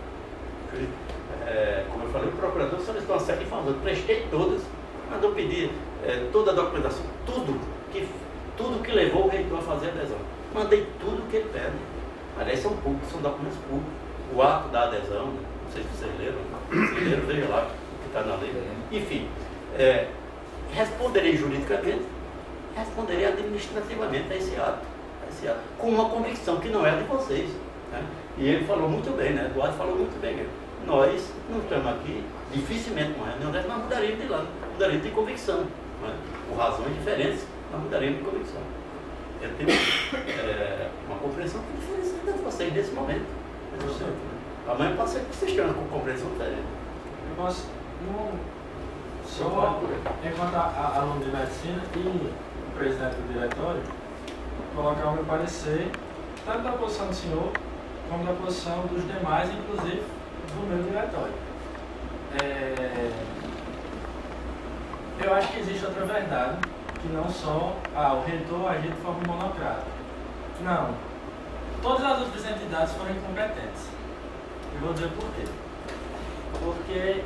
Como eu falei, o procurador solicitou uma série de informações. Prestei todas, mandou pedir toda a documentação, tudo que levou o reitor a fazer a adesão. Mandei tudo o que ele pede. Aliás, são públicos, são documentos públicos. O ato da adesão, não sei se vocês leram, veja lá o que está na lei. Enfim, responderei juridicamente, responderei administrativamente a esse ato, com uma convicção que não é de vocês. Né? E ele falou muito bem, né? Eduardo falou muito bem. Né? Nós não estamos aqui, dificilmente uma reunião dessa, nós mudaríamos de lado, mudaríamos de convicção. Né? Por razões diferentes, nós mudaríamos de convicção. Eu tenho uma compreensão diferente de vocês nesse momento. Amanhã pode ser que vocês tenham uma compreensão diferente. Eu posso, só enquanto aluno de medicina e presidente do diretório, colocar o meu parecer, tanto da posição do senhor, como da posição dos demais, inclusive do meu diretório. Eu acho que existe outra verdade, que não só o reitor agir de forma monocrática. Não. Todas as outras entidades foram incompetentes. E vou dizer por quê. Porque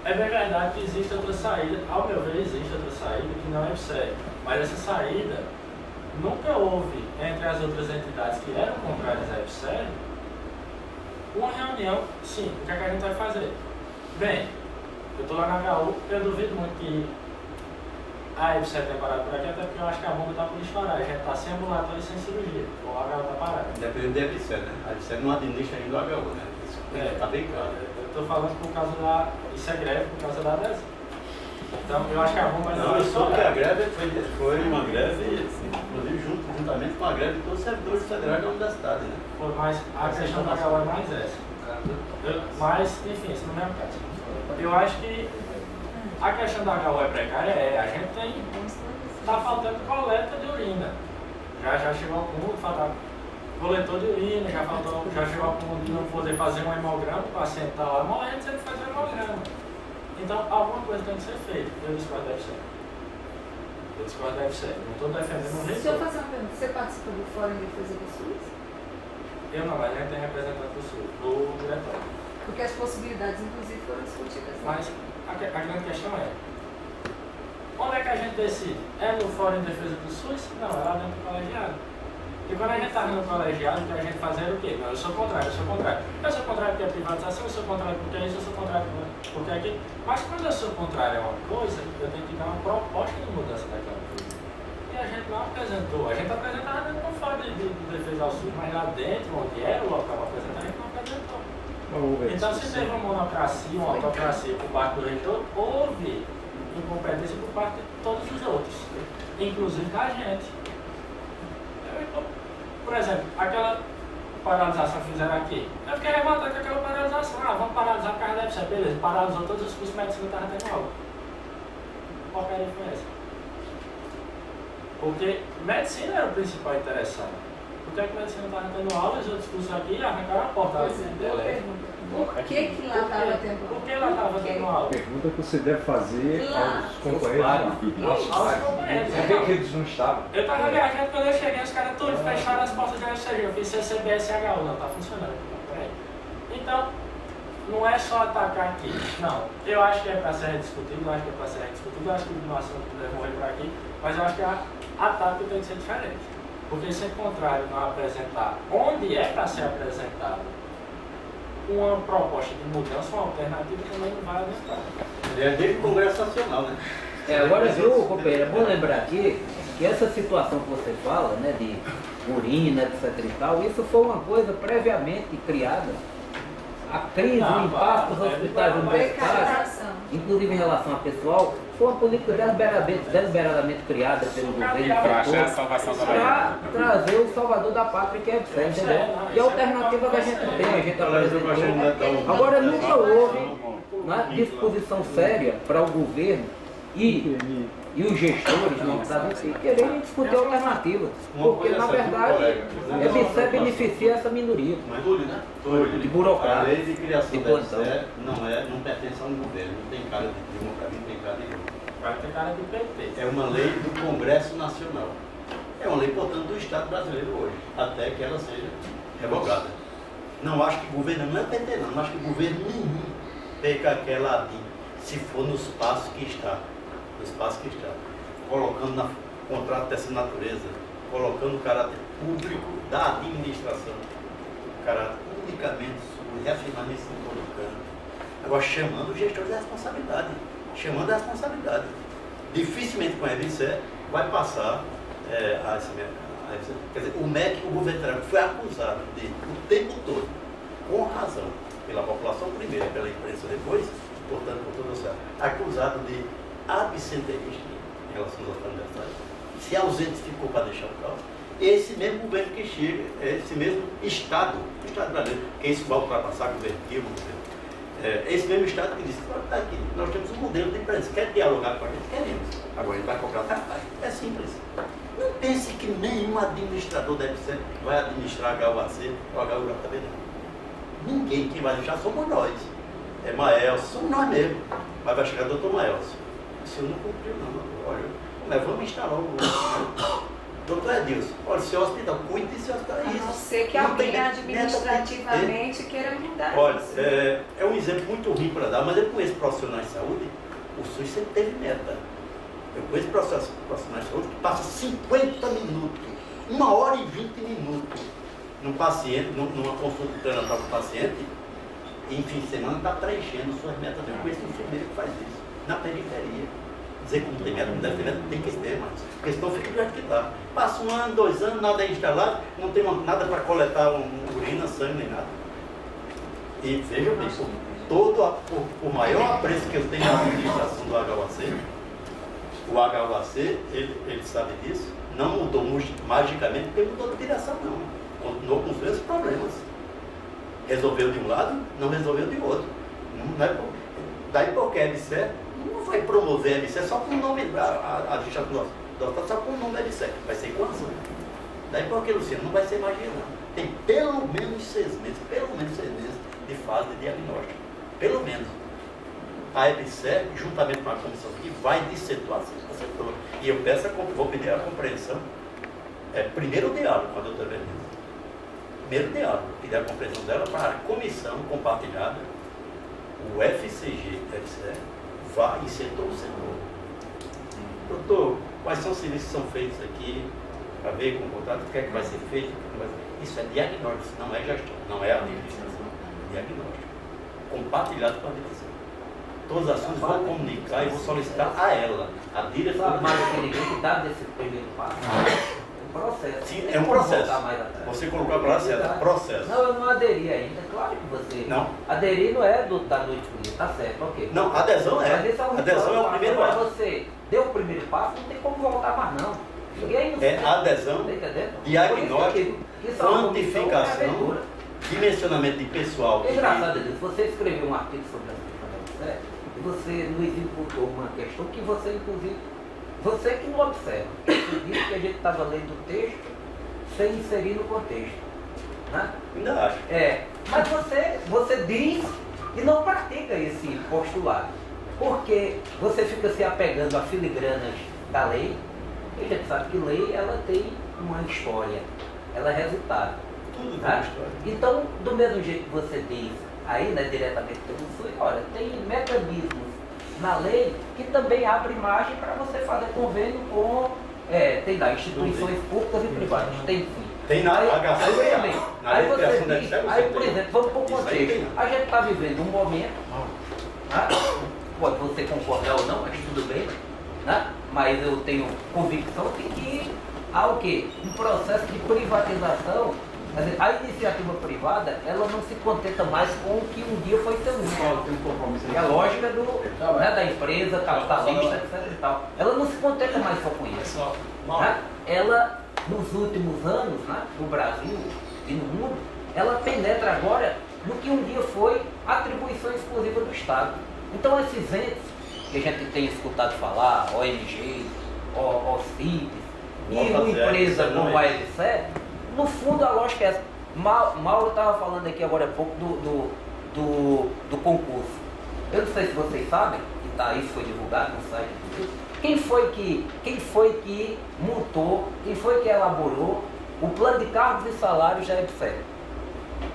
é bem verdade que existe outra saída, ao meu ver existe outra saída que não é o sério. Mas essa saída nunca houve entre as outras entidades que eram contrárias à EPSER uma reunião, sim, o que é que a gente vai fazer? Bem, eu estou lá na HU, eu duvido muito que a EPSER tenha parado por aqui, até porque eu acho que a bomba está por estourar, a gente está sem ambulatório e sem cirurgia, ou a HU está parada. Depende da EPSER, né? A EPSER não administra ainda o HU, né? Isso está bem claro. Eu estou falando por causa da... Isso é greve por causa da adesão. Então, eu acho que a bomba não vai estourar. Não, a greve foi uma greve, inclusive juntamente com a greve de todos os servidores federais da universidade, né? Mas a questão da HU é mais essa. Mas, enfim, isso não é o caso. Eu acho que a questão da HU é precária, a gente tem... Está faltando coleta de urina. Já chegou ao ponto de faltar coletor de urina, já chegou ao ponto de não poder fazer um hemograma, o paciente está lá morrendo sem fazer um hemograma. Então, alguma coisa tem que ser feita. Eu discordo da EPSER. Não estou defendendo o reitor. Deixa eu fazer uma pergunta. Você participa do Fórum de Defesa do SUS? Eu não, mas a gente tem representante do SUS, do diretório. Porque as possibilidades, inclusive, foram discutidas. Mas a grande questão é, onde é que a gente decide? É no Fórum de Defesa do SUS? Não, é lá dentro do colegiado. E quando a gente está no colegiado, o que a gente faz é o quê? Não, eu sou contrário. Eu sou contrário porque é privatização, eu sou contrário porque é isso, eu sou contrário porque é aquilo. Mas quando eu sou contrário a uma coisa, eu tenho que dar uma proposta de mudança daquela coisa. E a gente não apresentou. A gente apresentava dentro do Fórum de Defesa ao SUS, mas lá dentro, onde era o local apresentado, a gente não apresentou. Então, se teve uma monocracia, uma autocracia por parte do reitor, houve incompetência por parte de todos os outros, inclusive da gente. Por exemplo, aquela paralisação que fizeram aqui, eu fiquei revoltado com aquela paralisação. Vamos paralisar por causa da EPSER, beleza, paralisou todos os cursos de medicina que estavam tendo aula. Que porcaria foi essa? Porque medicina era o principal interessado. Por que a medicina estava tendo aula, os outros cursos aqui arrancaram a porta Pois é, boa pergunta. Por que lá estava tendo Por que lá estava tendo aula? Pergunta que você deve fazer Lá. aos companheiros. Aos companheiros. Por que eles não estavam? Eu estava viajando, quando eu cheguei, os caras todos fecharam as portas de anestesia. Eu fiz CCBSHU, não está funcionando. Então, não é só atacar aqui. Não, eu acho que é para ser discutido, eu acho que o assunto deve morrer por aqui, mas eu acho que a tática tem que ser diferente. Porque se o contrário não apresentar onde é para ser apresentado uma proposta de mudança, uma alternativa, também não vai adiantar. É desde o Congresso Nacional, né? Agora, viu, companheiro, é bom lembrar aqui que essa situação que você fala, né, de urina, etc e tal, isso foi uma coisa previamente criada. A crise, o impacto dos hospitais universitários, inclusive em relação ao pessoal, foi uma política deliberadamente criada pelo governo Para achar a salvação da para trazer o salvador da pátria, que é você, entendeu? E a alternativa que a gente tem, a gente apresentou. Agora, nunca houve uma disposição séria para o governo e os gestores não sabem quererem discutir alternativas, porque na verdade você beneficia essa minoria de A burocratas. lei de criação de da plantão. EBSER não pertence ao governo, não tem cara de democracia, não tem cara de... Vai ter cara de PT. É uma lei do Congresso Nacional. É uma lei, portanto, do Estado brasileiro hoje, até que ela seja revogada. Não acho que o governo, não é PT não acho que o governo nenhum pega aquela ADIM, se for no espaço que está, colocando no contrato dessa natureza, colocando o caráter público da administração, o caráter unicamente sobre, reafirmando isso não colocando. Agora chamando o gestor da responsabilidade, Dificilmente com a EBSER vai passar quer dizer, o MEC, o governo federal, foi acusado de, o tempo todo, com razão, pela população primeiro, pela imprensa depois, portanto, por todo o céu, acusado de absenteísmo em relação aos universitários, se ausentificou para deixar o caos. Esse mesmo governo que chega, esse mesmo Estado, o Estado brasileiro, que é isso vai ultrapassar governo aqui, esse mesmo Estado que disse, está aqui, nós temos um modelo de imprensa, quer dialogar com a gente? Queremos. Agora ele vai cobrar trabalho. É simples. Não pense que nenhum administrador deve ser, vai administrar a HUAC ou a HUJB. Ninguém que vai deixar somos nós. É Maelson, somos nós mesmos. Mas vai chegar o doutor Maelson. O senhor não cumpriu, não. Olha, mas vamos instalar o doutor Edilson. Olha, seu hospital, cuide desse hospital. A não ser que alguém administrativamente queira mudar. Olha, é um exemplo muito ruim para dar, mas eu conheço profissionais de saúde, o SUS sempre teve meta. Eu conheço profissionais de saúde que passam 50 minutos, 1h e 20 minutos num paciente, numa consulta pré-natal com o paciente, e em fim de semana está preenchendo suas metas. Eu conheço um enfermeiro que faz isso, na periferia. Dizer que não tem meta, não deve ter meta, tem que ter, mas porque senão fica do jeito que está. Passa 1 ano, 2 anos, nada é instalado, não tem nada para coletar urina, sangue, nem nada. E veja bem, o maior apreço que eu tenho na administração do HUAC, o HUAC, ele sabe disso, não mudou magicamente porque mudou de direção, não. Continuou com os mesmos problemas. Resolveu de um lado, não resolveu de outro. Não é daí porque a EBSER não vai promover a EBSER só com o nome, a administração do hospital só com o nome da EBSER. Vai ser com ação. Daí porque, Luciano, não vai ser magia, não. Tem pelo menos 6 meses de fase de diagnóstico. Pelo menos. A EBSER, juntamente com a comissão que vai dissetor a setor. E eu vou pedir a compreensão. Primeiro o diálogo com a doutora Bernice. Primeiro diálogo, pedir a compreensão dela para a comissão compartilhada, o FCG, EBSER, vai e setor o setor. Doutor, quais são os serviços que são feitos aqui, para ver com o contrato, o que é que vai ser feito, isso é diagnóstico, não é gestão, não é administração, é diagnóstico. Compartilhado com a direção. Todas as ações vou comunicar e vou solicitar a ela, a diretora. Mas aquele que dá desse primeiro passo, é um processo. Sim, é um processo. Você colocou a palavra certa, processo. Não, eu não aderi ainda, claro que você. Não. Aderir não é da noite pro dia, tá certo, ok. Não, adesão é. Mas esse é um Adesão é o primeiro passo. passo. Você deu o primeiro passo, não tem como voltar mais não. Ninguém É adesão, tá entendendo? diagnóstico, Que são uma comissão quantificação, preventora. dimensionamento de pessoal. É engraçado isso. Você escreveu um artigo sobre a questão da EBSER e você nos imputou uma questão que você, inclusive, você que não observa. Você disse que a gente estava lendo o texto ser inserido no contexto. Né? Ainda acho. Mas você diz e não pratica esse postulado. Porque você fica se apegando a filigranas da lei, e a gente sabe que lei ela tem uma história, ela é resultado. Tudo Tá? tem história. Então, do mesmo jeito que você diz aí, né, diretamente pelo SUS, olha, tem mecanismos na lei que também abrem margem para você fazer convênio com tem lá, instituições públicas e privadas. Tem sim. Tem na Aí, HC, aí também. na Aí lei de criação da você diz, Ministério, aí, você por tem. exemplo, vamos para o Isso aí contexto. tem. A gente está vivendo um momento, né? Pode você concordar ou não, mas tudo bem, né? Mas eu tenho convicção de que há o quê? Um processo de privatização. Quer dizer, a iniciativa privada, ela não se contenta mais com o que um dia foi seu uso. É a lógica da empresa capitalista, etc. E tal. Ela não se contenta mais só com isso. Né? Ela, nos últimos anos, né, no Brasil e no mundo, ela penetra agora no que um dia foi atribuição exclusiva do Estado. Então esses entes que a gente tem escutado falar, ONG, OCIPs, e uma empresa como a EBSER, no fundo a lógica é essa. Mauro estava falando aqui agora há pouco do concurso. Eu não sei se vocês sabem, que tá, isso foi divulgado no site do quem foi que montou, quem foi que elaborou o plano de cargos e salários da EBSER,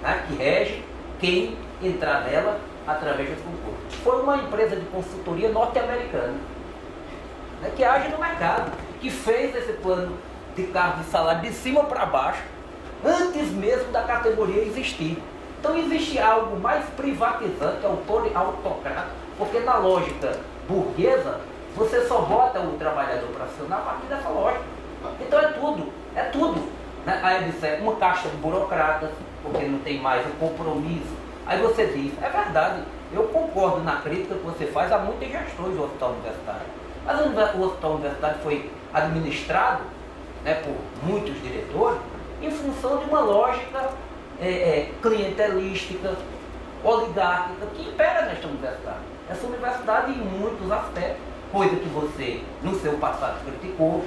né, que rege quem entrar nela através do concurso. Foi uma empresa de consultoria norte-americana, né, que age no mercado, que fez esse plano de cargos e salário de cima para baixo, antes mesmo da categoria existir. Então existe algo mais privatizante, autocrático, porque na lógica burguesa, você só bota o trabalhador para acionar a partir dessa lógica. Então é tudo. Né? A EBSER é uma caixa de burocratas, porque não tem mais o compromisso. Aí você diz, é verdade, eu concordo na crítica que você faz a muitas gestões do hospital universitário. Mas o hospital universitário foi administrado, né, por muitos diretores em função de uma lógica clientelística, oligárquica, que impera nesta universidade. Essa universidade, em muitos aspectos, coisa que você, no seu passado, criticou,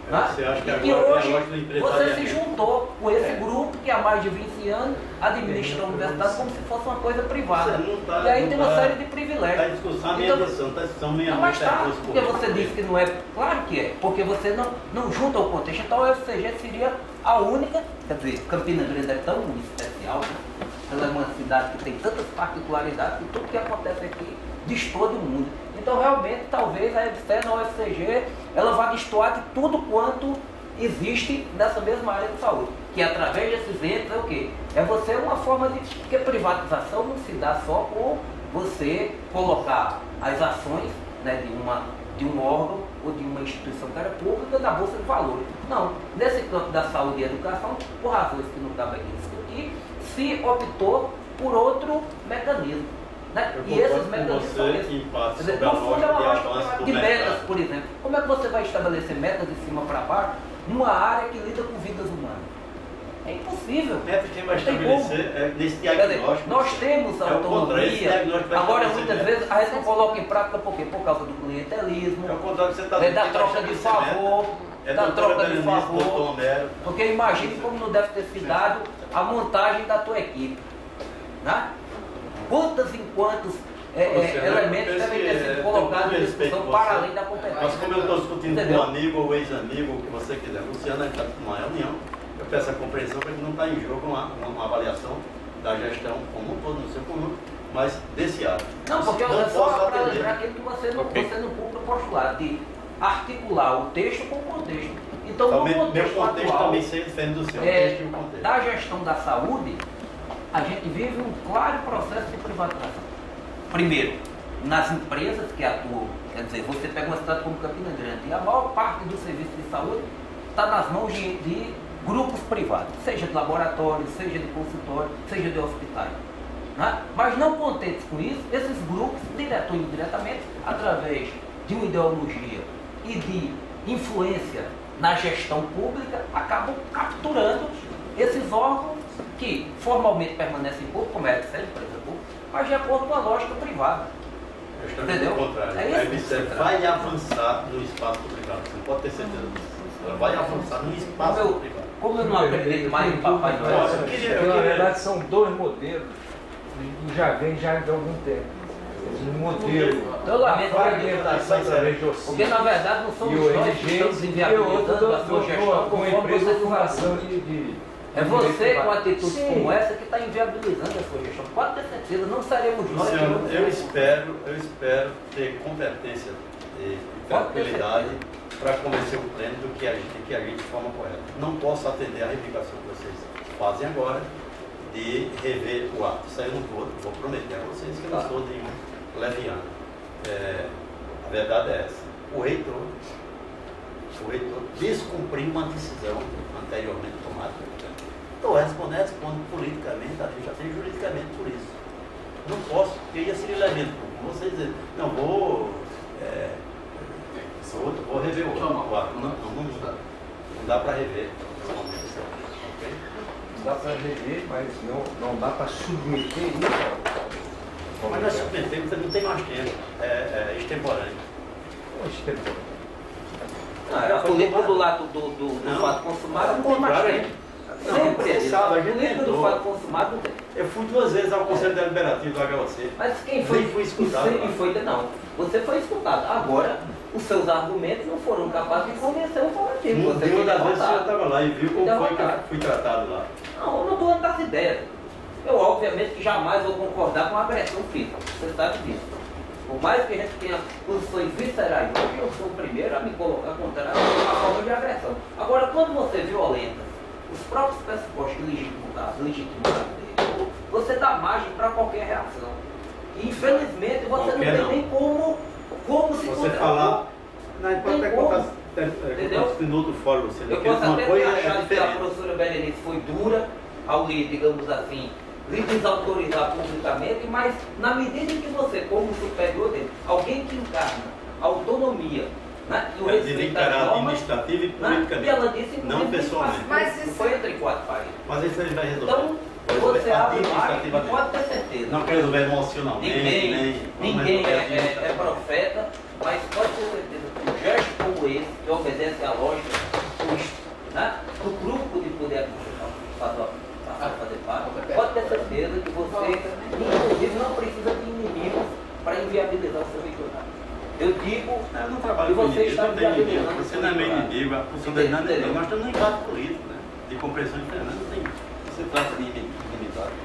né? Você acha que e agora hoje é a lógica do você empresariamento. se juntou com esse grupo que há mais de 20 anos administra a universidade como se fosse uma coisa privada. Você não tá- E aí não tem uma tá- série de Está privilégios. em discussão a minha Então, edição, está em discussão minha mas tá, porque você disse que não é. Claro que é, porque você não junta o contexto. Então a UFCG seria a única, quer dizer, Campina Grande é tão especial, né? Ela é uma cidade que tem tantas particularidades que tudo que acontece aqui destoa do mundo. Então realmente talvez a EBSER na UFCG ela vá destoar de tudo quanto existe nessa mesma área de saúde. Que através desses entes é o quê? É você uma forma de. Porque privatização não se dá só com você colocar as ações, né, de um órgão ou de uma instituição que era pública na Bolsa de Valores. Não. Nesse campo da saúde e educação, por razões que não cabe aqui discutir, se optou por outro mecanismo. Né? E esses mecanismos são esses. Quer dizer, no fundo é uma lógica de metas, por exemplo. Como é que você vai estabelecer metas de cima para baixo numa área que lida com vidas humanas? É impossível. Meta quem vai Não tem estabelecer é nesse Quer dizer, diagnóstico. nós temos É o contrário, esse autonomia, diagnóstico vai agora estabelecer muitas metas. vezes a gente não coloca em prática por quê? Por causa do clientelismo, É o contrário que você está da troca de favor, da troca de favor. Porque imagine como não deve ter se dado a montagem da tua equipe. Né? Quantos e quantos elementos devem ter sido colocados em discussão para além da competência. Mas como eu estou discutindo Entendeu? com um amigo ou ex-amigo, o que você quiser, Luciano, a gente está numa reunião, eu peço a compreensão para que não está em jogo uma avaliação da gestão como um todo, no seu conjunto, mas desse ato. Não, porque não é só posso para atender. lembrar aquilo que você não cumpre o postulado, de articular o texto com o contexto. Então, Então, no meu contexto contexto atual, também sendo diferente do seu, o texto e o contexto. da gestão da saúde, a gente vive um claro processo de privatização. Primeiro, nas empresas que atuam, quer dizer, você pega uma cidade como Campina Grande, e a maior parte do serviço de saúde está nas mãos de grupos privados, seja de laboratórios, seja de consultório, seja de hospitais. Né? Mas não contentes com isso, esses grupos, direto ou indiretamente, através de uma ideologia e de influência na gestão pública, acabam capturando esses órgãos que formalmente permanecem públicos, como é a empresa pública, mas de acordo com a lógica privada. Entendeu? Ao contrário. É isso A que EBSER você vai avançar no espaço privado, você não pode ter certeza disso. Ela vai avançar no espaço privado. Como eu não acredito mais em Papai Noel, Na verdade, são dois modelos que já vem já de algum tempo. Um modelo, eu lamento a fragmentação através de porque ossímetro na verdade não somos e o nós que RG, estamos e o inviabilizando outro a sua gestão com a conforme empresa você de formação de É você com atitudes Sim. como essa que está inviabilizando a sua gestão. Pode ter certeza, não seremos nós que Luciano, vamos eu espero ter competência e tranquilidade para convencer o pleno do que a gente de forma correta. Não posso atender a reivindicação que vocês fazem agora de rever o ato. Isso aí eu não vou prometer a vocês que eu não sou de leviano. A verdade é essa. O reitor descumpriu uma decisão anteriormente tomada. Estou respondo politicamente, até juridicamente por isso. Não posso, porque ia ser elemento. Vocês dizem, não vou rever o ato. Não dá para rever. Okay? Não dá para rever, mas não dá para submeter isso. Mas nós submetemos, não tem mais tempo. É extemporâneo. Extemporâneo. A política do lado do fato consumado não tem mais tempo. Sempre Você sabe, a gente política do tentou. fato consumado não tem. Eu fui 2 vezes ao Conselho Deliberativo do HOC. Mas quem foi? Nem fui escutado lá. Não. Você foi escutado. Agora, os seus argumentos não foram capazes de convencer o coletivo. Você foi Uma das vezes o senhor derrotado. estava lá e viu como foi que eu fui tratado lá. Não, eu não estou dando essa ideia. Eu, obviamente, que jamais vou concordar com a agressão física. Você sabe disso. Por mais que a gente tenha posições viscerais, hoje eu sou o primeiro a me colocar contra a forma de agressão. Agora, quando você violenta os próprios pressupostos legitimados dele, você dá margem para qualquer reação. E, infelizmente, você não tem nem como se Você contrapor. falar. Não, pode Tem até como. contar Entendeu? minutos fora, você Eu posso uma até ter coisa é achado que a diferente. professora Berenice foi dura ao lhe, digamos assim, lhe desautorizar publicamente, mas na medida em que você, como superior dele, alguém que encarna a autonomia, né, e o É de respeito às encarar normas, administrativo e né, politicamente. e ela disse, Não inclusive, pessoalmente. Mas não isso foi entre 4 países. Mas isso aí vai resolver. Então, Vai você resolver abre mais, administrativamente. pode ter certeza. Não quero resolver emocionalmente, Ninguém é profeta, mas pode ter certeza que um gesto como esse, que obedece à lógica do grupo de poder administrativo fazer parte, pode ter certeza que você, inclusive, não precisa de inimigos para inviabilizar o seu reitorado. Eu digo Eu não que trabalho com você inimigo, está não tem inimigo. inviabilizando o Você seu não é meu reitorado. inimigo, a função da Fernanda é inimigo. Nós estamos no embate político, né? De compreensão de Fernanda, não tem. Você trata de inimidade.